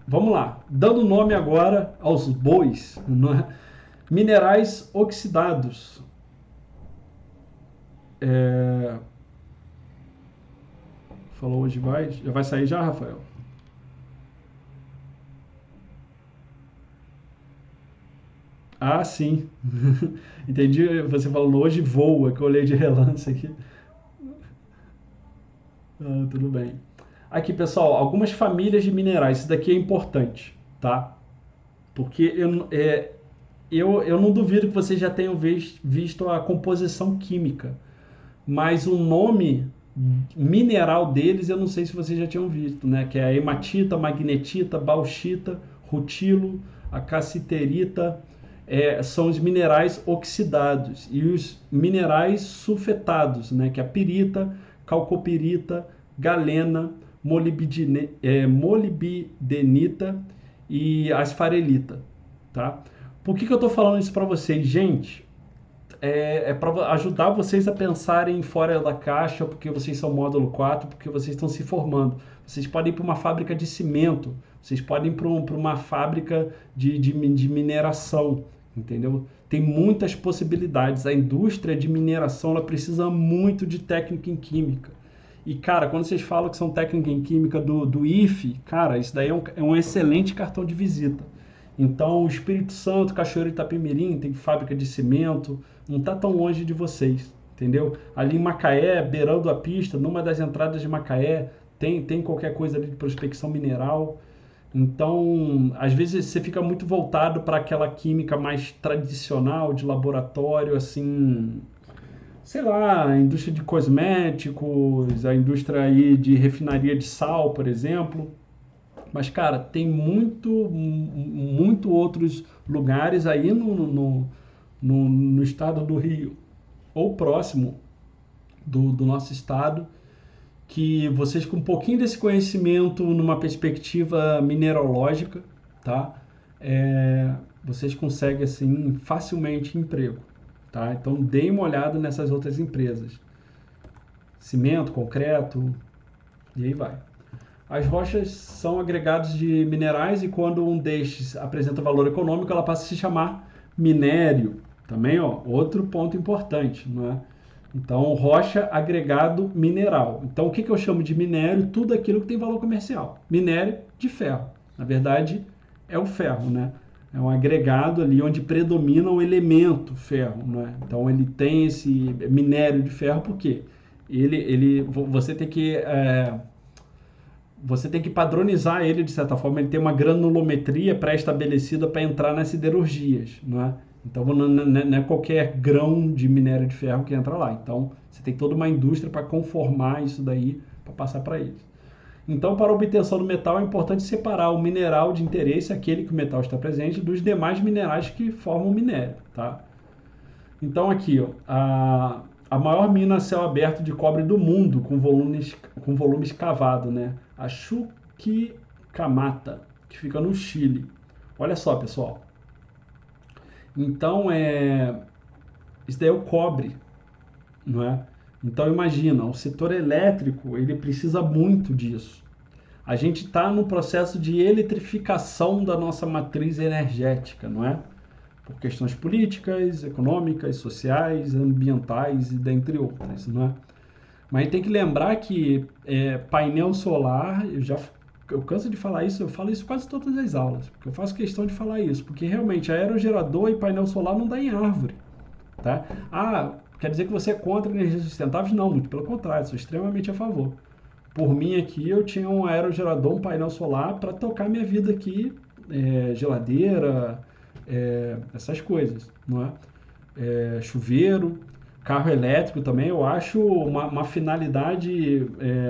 Vamos lá. Dando nome agora aos bois, né? Minerais oxidados. Falou hoje já vai sair já, Rafael? Ah, sim. Entendi. Você falou hoje voa, que eu olhei de relance aqui. Ah, tudo bem. Aqui, pessoal, algumas famílias de minerais. Isso daqui é importante, tá? Porque eu não duvido que vocês já tenham visto a composição química, mas o nome mineral deles eu não sei se vocês já tinham visto, né? Que é a hematita, magnetita, bauxita, rutilo, a cassiterita, são os minerais oxidados e os minerais sulfetados, né? Que é a pirita, calcopirita, galena, molibdenita e asfarelita, tá? Por que eu estou falando isso para vocês, gente? Para ajudar vocês a pensarem fora da caixa, porque vocês são módulo 4, porque vocês estão se formando. Vocês podem ir para uma fábrica de cimento, vocês podem ir para uma fábrica de mineração, entendeu? Tem muitas possibilidades. A indústria de mineração ela precisa muito de técnica em química. E, cara, quando vocês falam que são técnica em química do IFE, cara, isso daí é um excelente cartão de visita. Então, o Espírito Santo, Cachoeiro Itapemirim, tem fábrica de cimento, não está tão longe de vocês, entendeu? Ali em Macaé, beirando a pista, numa das entradas de Macaé, tem qualquer coisa ali de prospecção mineral. Então, às vezes você fica muito voltado para aquela química mais tradicional, de laboratório, assim, sei lá, a indústria de cosméticos, a indústria aí de refinaria de sal, por exemplo. Mas, cara, tem muito outros lugares aí no estado do Rio, ou próximo do nosso estado, que vocês com um pouquinho desse conhecimento numa perspectiva mineralógica, tá? Vocês conseguem, assim, facilmente emprego, tá? Então, deem uma olhada nessas outras empresas. Cimento, concreto, e aí vai. As rochas são agregados de minerais e quando um destes apresenta valor econômico, ela passa a se chamar minério. Também, ó, outro ponto importante, não é? Então, rocha agregado mineral. Então, o que eu chamo de minério? Tudo aquilo que tem valor comercial. Minério de ferro. Na verdade, é o ferro, né? É um agregado ali onde predomina o elemento ferro, né? Então, ele tem esse minério de ferro porque você tem que padronizar ele de certa forma, ele tem uma granulometria pré-estabelecida para entrar nas siderurgias, não é? Então não é qualquer grão de minério de ferro que entra lá. Então você tem toda uma indústria para conformar isso daí para passar para eles. Então, para a obtenção do metal é importante separar o mineral de interesse, aquele que o metal está presente, dos demais minerais que formam o minério, tá? Então aqui, ó, a maior mina a céu aberto de cobre do mundo, com volumes cavado, né? A Chuquicamata, que fica no Chile. Olha só, pessoal. Então, isso daí é o cobre, não é? Então, imagina, o setor elétrico, ele precisa muito disso. A gente está no processo de eletrificação da nossa matriz energética, não é? Por questões políticas, econômicas, sociais, ambientais e dentre outras, não é? Mas a gente tem que lembrar que painel solar, eu canso de falar isso, eu falo isso quase todas as aulas, porque eu faço questão de falar isso, porque realmente aerogerador e painel solar não dá em árvore, tá? Quer dizer que você é contra energias sustentáveis? Não, muito pelo contrário, sou extremamente a favor. Por mim aqui, eu tinha um aerogerador, um painel solar para tocar minha vida aqui, geladeira, essas coisas, não é? Chuveiro, carro elétrico também, eu acho uma finalidade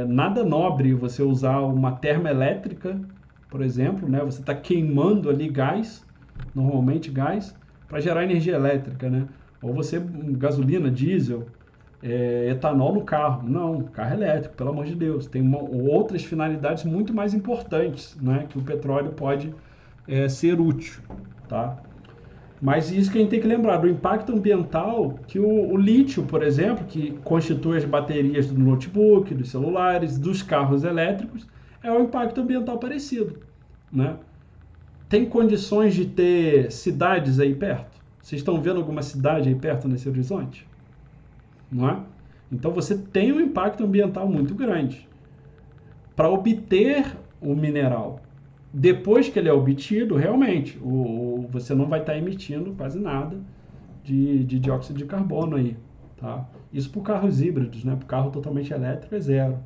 nada nobre você usar uma termoelétrica, por exemplo, né? Você está queimando ali gás, normalmente gás, para gerar energia elétrica, né? Ou você, gasolina, diesel, etanol no carro. Não, carro elétrico, pelo amor de Deus. Tem outras finalidades muito mais importantes, né? Que o petróleo pode ser útil, tá? Mas isso que a gente tem que lembrar, do impacto ambiental que o lítio, por exemplo, que constitui as baterias do notebook, dos celulares, dos carros elétricos, é um impacto ambiental parecido, né? Tem condições de ter cidades aí perto? Vocês estão vendo alguma cidade aí perto nesse horizonte? Não é? Então você tem um impacto ambiental muito grande. Para obter o mineral, depois que ele é obtido, realmente, você não vai estar emitindo quase nada de dióxido de carbono aí, tá? Isso para carros híbridos, né? Para carro totalmente elétrico é zero.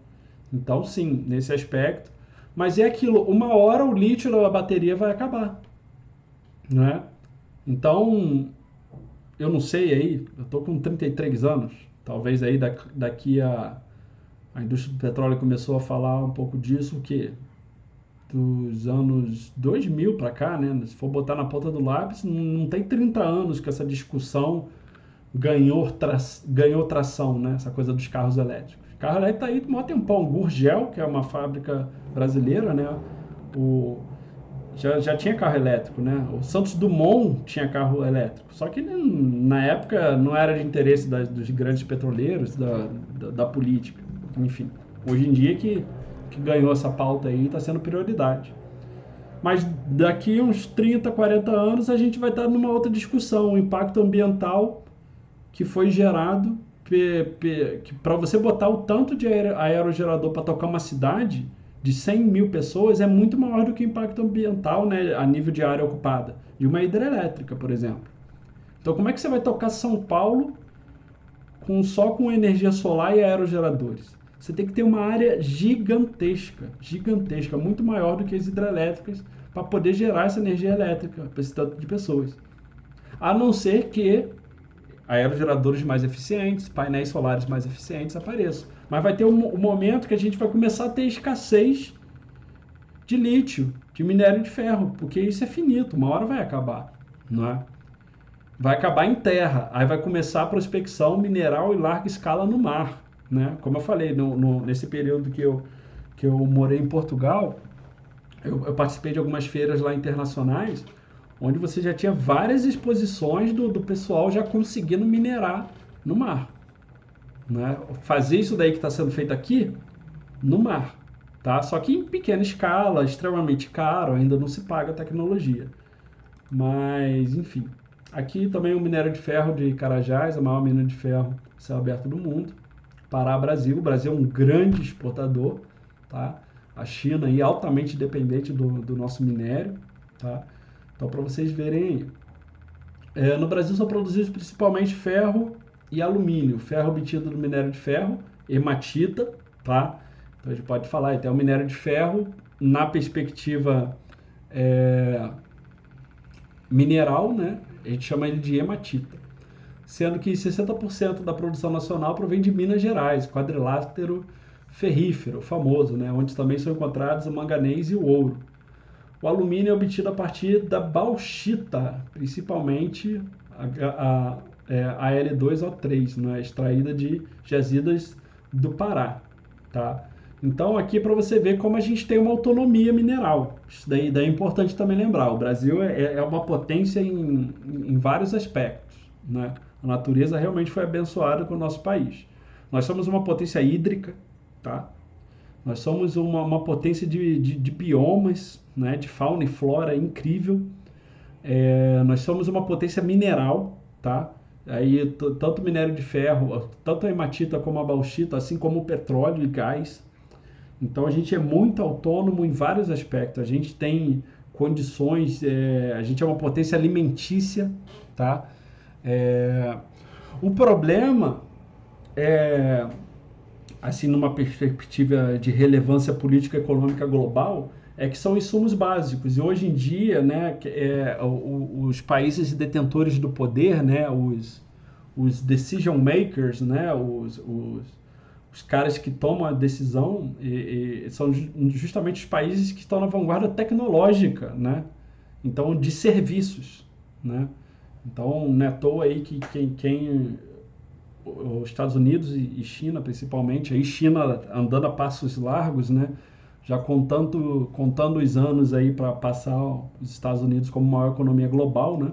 Então, sim, nesse aspecto. Mas é aquilo, uma hora o lítio da bateria vai acabar, né? Então, eu não sei aí, eu tô com 33 anos, talvez aí daqui a indústria do petróleo começou a falar um pouco disso, o quê? Dos anos 2000 para cá, né? Se for botar na ponta do lápis, não tem 30 anos que essa discussão ganhou tração, né? Essa coisa dos carros elétricos. O carro elétrico tá aí há um tempão. Gurgel, que é uma fábrica brasileira, né? Já tinha carro elétrico, né? O Santos Dumont tinha carro elétrico. Só que na época não era de interesse dos grandes petroleiros, da política. Enfim, hoje em dia que ganhou essa pauta aí está sendo prioridade. Mas daqui uns 30, 40 anos a gente vai estar numa outra discussão, o impacto ambiental que foi gerado para você botar o tanto de aerogerador para tocar uma cidade de 100 mil pessoas é muito maior do que o impacto ambiental, né, a nível de área ocupada, de uma hidrelétrica, por exemplo. Então como é que você vai tocar São Paulo só com energia solar e aerogeradores? Você tem que ter uma área gigantesca, muito maior do que as hidrelétricas, para poder gerar essa energia elétrica para esse tanto de pessoas. A não ser que aerogeradores mais eficientes, painéis solares mais eficientes apareçam. Mas vai ter um momento que a gente vai começar a ter escassez de lítio, de minério de ferro, porque isso é finito, uma hora vai acabar, não é? Vai acabar em terra, aí vai começar a prospecção mineral em larga escala no mar, né? Como eu falei, nesse período que eu morei em Portugal, eu participei de algumas feiras lá internacionais, onde você já tinha várias exposições do pessoal já conseguindo minerar no mar, né? Fazer isso daí que está sendo feito aqui no mar, tá? Só que em pequena escala, extremamente caro, ainda não se paga a tecnologia. Mas, enfim. Aqui também o minério de ferro de Carajás, a maior mina de ferro a céu aberto do mundo. Pará, Brasil. O Brasil é um grande exportador, tá? A China aí altamente dependente do nosso minério, tá? Então, para vocês verem aí. No Brasil são produzidos principalmente ferro e alumínio. Ferro obtido do minério de ferro, hematita, tá? Então a gente pode falar até o minério de ferro na perspectiva é, mineral, né? A gente chama ele de hematita. Sendo que 60% da produção nacional provém de Minas Gerais, quadrilátero ferrífero, famoso, né? Onde também são encontrados o manganês e o ouro. O alumínio é obtido a partir da bauxita, principalmente a L2O3, né, extraída de jazidas do Pará. Tá? Então, aqui para você ver como a gente tem uma autonomia mineral. Isso daí é importante também lembrar. O Brasil é uma potência em vários aspectos. Né? A natureza realmente foi abençoada com o nosso país. Nós somos uma potência hídrica, tá? Nós somos uma potência de biomas, né, de fauna e flora incrível. Nós somos uma potência mineral, tá? Aí, tanto o minério de ferro, tanto a hematita como a bauxita, assim como o petróleo e gás. Então a gente é muito autônomo em vários aspectos. A gente tem condições, a gente é uma potência alimentícia, tá? É, o problema é assim, numa perspectiva de relevância política e econômica global, é que são insumos básicos. E hoje em dia, né, os países detentores do poder, né, os decision makers, né, os caras que tomam a decisão, são justamente os países que estão na vanguarda tecnológica, né? Então, de serviços, né? Então, não é à toa aí que quem os Estados Unidos e China principalmente, aí China andando a passos largos, né? Já contando os anos aí para passar os Estados Unidos como maior economia global, né?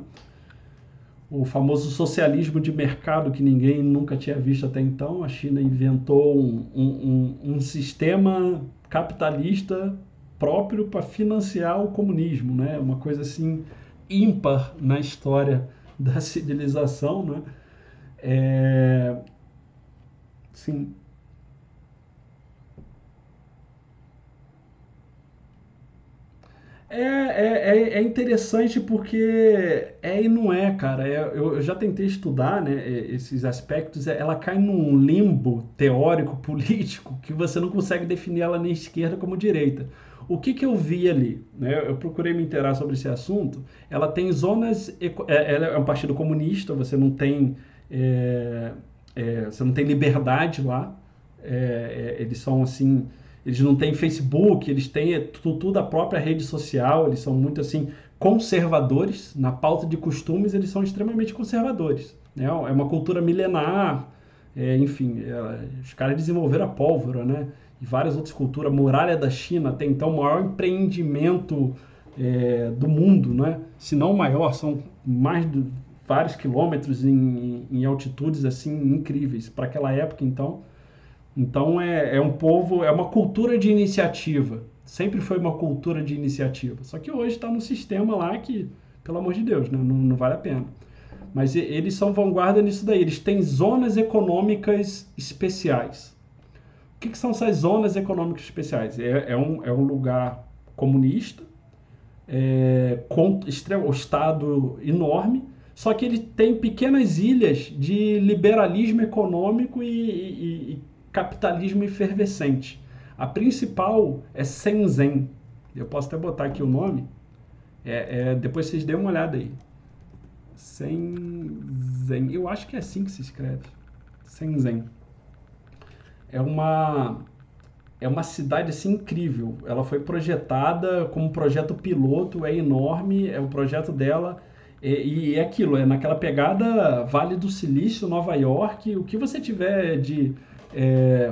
O famoso socialismo de mercado que ninguém nunca tinha visto até então. A China inventou um sistema capitalista próprio para financiar o comunismo, né? Uma coisa assim ímpar na história da civilização, né? É, sim. É interessante porque é e não é, cara. Eu já tentei estudar, né, esses aspectos. Ela cai num limbo teórico, político, que você não consegue definir ela nem esquerda como direita. O que, que eu vi ali? Né? Eu procurei me inteirar sobre esse assunto. Ela tem zonas. Ela é um partido comunista, é, você não tem liberdade lá. Eles são assim, eles não têm Facebook, eles têm tudo a própria rede social, eles são muito assim conservadores na pauta de costumes, eles são extremamente conservadores, né? É uma cultura milenar, enfim, os caras desenvolveram a pólvora, né? E várias outras culturas, a muralha da China, até então o maior empreendimento do mundo, né? Se não o maior, são mais de vários quilômetros em altitudes assim incríveis para aquela época, então. Então é um povo, é uma cultura de iniciativa. Sempre foi uma cultura de iniciativa. Só que hoje está no sistema lá que, pelo amor de Deus, né? Não vale a pena. Mas eles são vanguarda nisso daí. Eles têm zonas econômicas especiais. O que são essas zonas econômicas especiais? É um lugar comunista, com o Estado enorme, só que ele tem pequenas ilhas de liberalismo econômico e capitalismo efervescente. A principal é Shenzhen. Eu posso até botar aqui o nome. Depois vocês dêem uma olhada aí. Shenzhen. Eu acho que é assim que se escreve. Shenzhen. É uma é uma cidade assim incrível. Ela foi projetada como projeto piloto, é enorme, é o projeto dela e é aquilo, é naquela pegada Vale do Silício, Nova York, o que você tiver de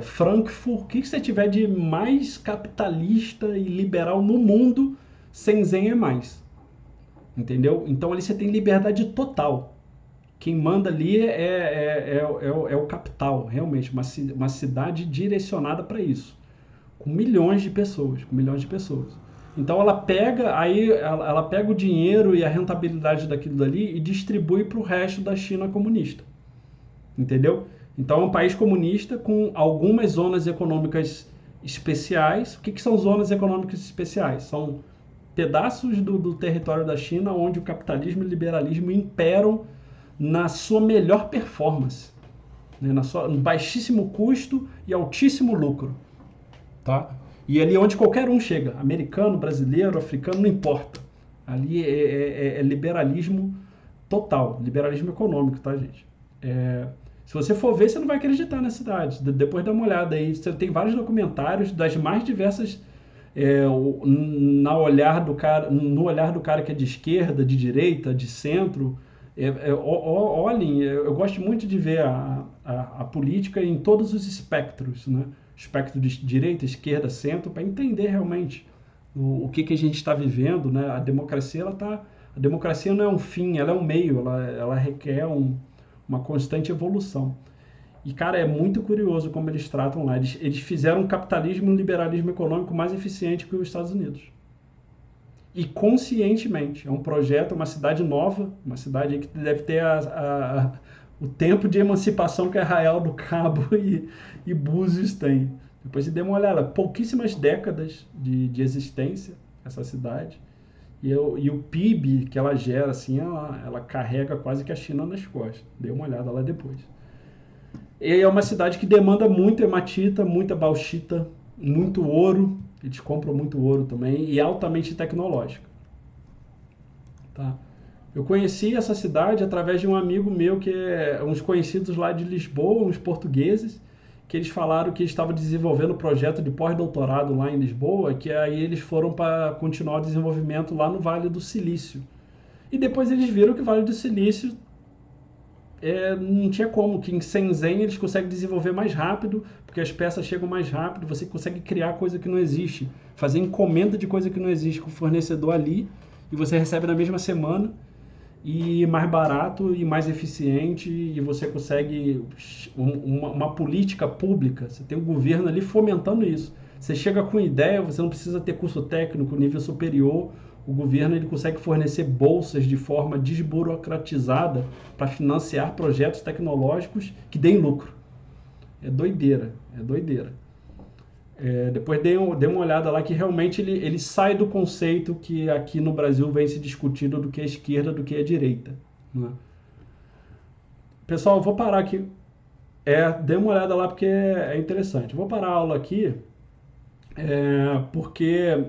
Frankfurt, o que você tiver de mais capitalista e liberal no mundo, Shenzhen é mais, entendeu? Então ali você tem liberdade total. Quem manda ali é o capital, realmente, uma cidade direcionada para isso com milhões de pessoas, com milhões de pessoas. Então ela pega o dinheiro e a rentabilidade daquilo dali e distribui para o resto da China comunista, entendeu? Então é um país comunista com algumas zonas econômicas especiais. O que são zonas econômicas especiais? São pedaços do território da China onde o capitalismo e o liberalismo imperam na sua melhor performance, né? No baixíssimo custo e altíssimo lucro. Tá? E ali onde qualquer um chega, americano, brasileiro, africano, não importa. Ali é liberalismo total, liberalismo econômico, tá, gente? Se você for ver, você não vai acreditar na cidade. Depois dá uma olhada aí. Você tem vários documentários das mais diversas no olhar do cara que é de esquerda, de direita, de centro. Olhem, eu gosto muito de ver a política em todos os espectros, né? Espectro de direita, esquerda, centro, para entender realmente o que a gente está vivendo, né? A democracia não é um fim, ela é um meio, ela requer uma constante evolução. E, cara, é muito curioso como eles tratam lá. Eles fizeram um capitalismo e um liberalismo econômico mais eficiente que os Estados Unidos. E conscientemente. É um projeto, uma cidade nova, uma cidade que deve ter o tempo de emancipação que Arraial do Cabo e Búzios tem. Depois você dê uma olhada, pouquíssimas décadas de existência, essa cidade. E o PIB que ela gera, assim, ela carrega quase que a China nas costas. Dê uma olhada lá depois. E é uma cidade que demanda muito hematita, muita bauxita, muito ouro. Eles compram muito ouro também e é altamente tecnológica. Tá? Eu conheci essa cidade através de um amigo meu que é uns conhecidos lá de Lisboa, uns portugueses, que eles falaram que estavam desenvolvendo um projeto de pós-doutorado lá em Lisboa, que aí eles foram para continuar o desenvolvimento lá no Vale do Silício. E depois eles viram que o Vale do Silício não tinha como, que em Shenzhen eles conseguem desenvolver mais rápido, porque as peças chegam mais rápido, você consegue criar coisa que não existe, fazer encomenda de coisa que não existe com o fornecedor ali, e você recebe na mesma semana, e mais barato e mais eficiente, e você consegue uma política pública, você tem o governo ali fomentando isso. Você chega com ideia, você não precisa ter curso técnico, nível superior, o governo ele consegue fornecer bolsas de forma desburocratizada para financiar projetos tecnológicos que deem lucro. É doideira, é doideira. Depois dê uma olhada lá que realmente ele sai do conceito que aqui no Brasil vem se discutindo do que é esquerda, do que é direita. Né? Pessoal, eu vou parar aqui. Dê uma olhada lá porque é interessante. Vou parar a aula aqui porque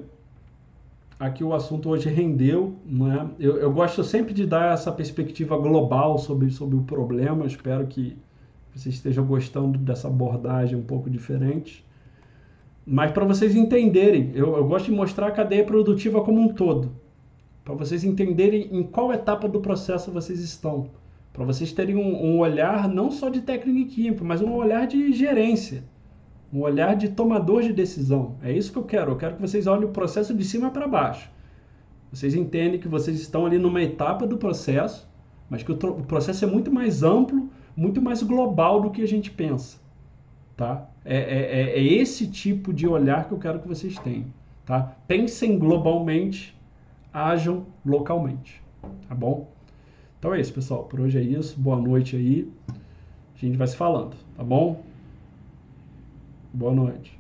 aqui o assunto hoje rendeu. Né? Eu gosto sempre de dar essa perspectiva global sobre o problema. Espero que vocês estejam gostando dessa abordagem um pouco diferente. Mas para vocês entenderem, eu gosto de mostrar a cadeia produtiva como um todo. Para vocês entenderem em qual etapa do processo vocês estão. Para vocês terem um olhar não só de técnica e química, mas um olhar de gerência. Um olhar de tomador de decisão. É isso que eu quero. Eu quero que vocês olhem o processo de cima para baixo. Vocês entendem que vocês estão ali numa etapa do processo, mas que o processo é muito mais amplo, muito mais global do que a gente pensa. Tá? É esse tipo de olhar que eu quero que vocês tenham. Tá? Pensem globalmente, ajam localmente. Tá bom? Então é isso, pessoal. Por hoje é isso. Boa noite aí. A gente vai se falando, tá bom? Boa noite.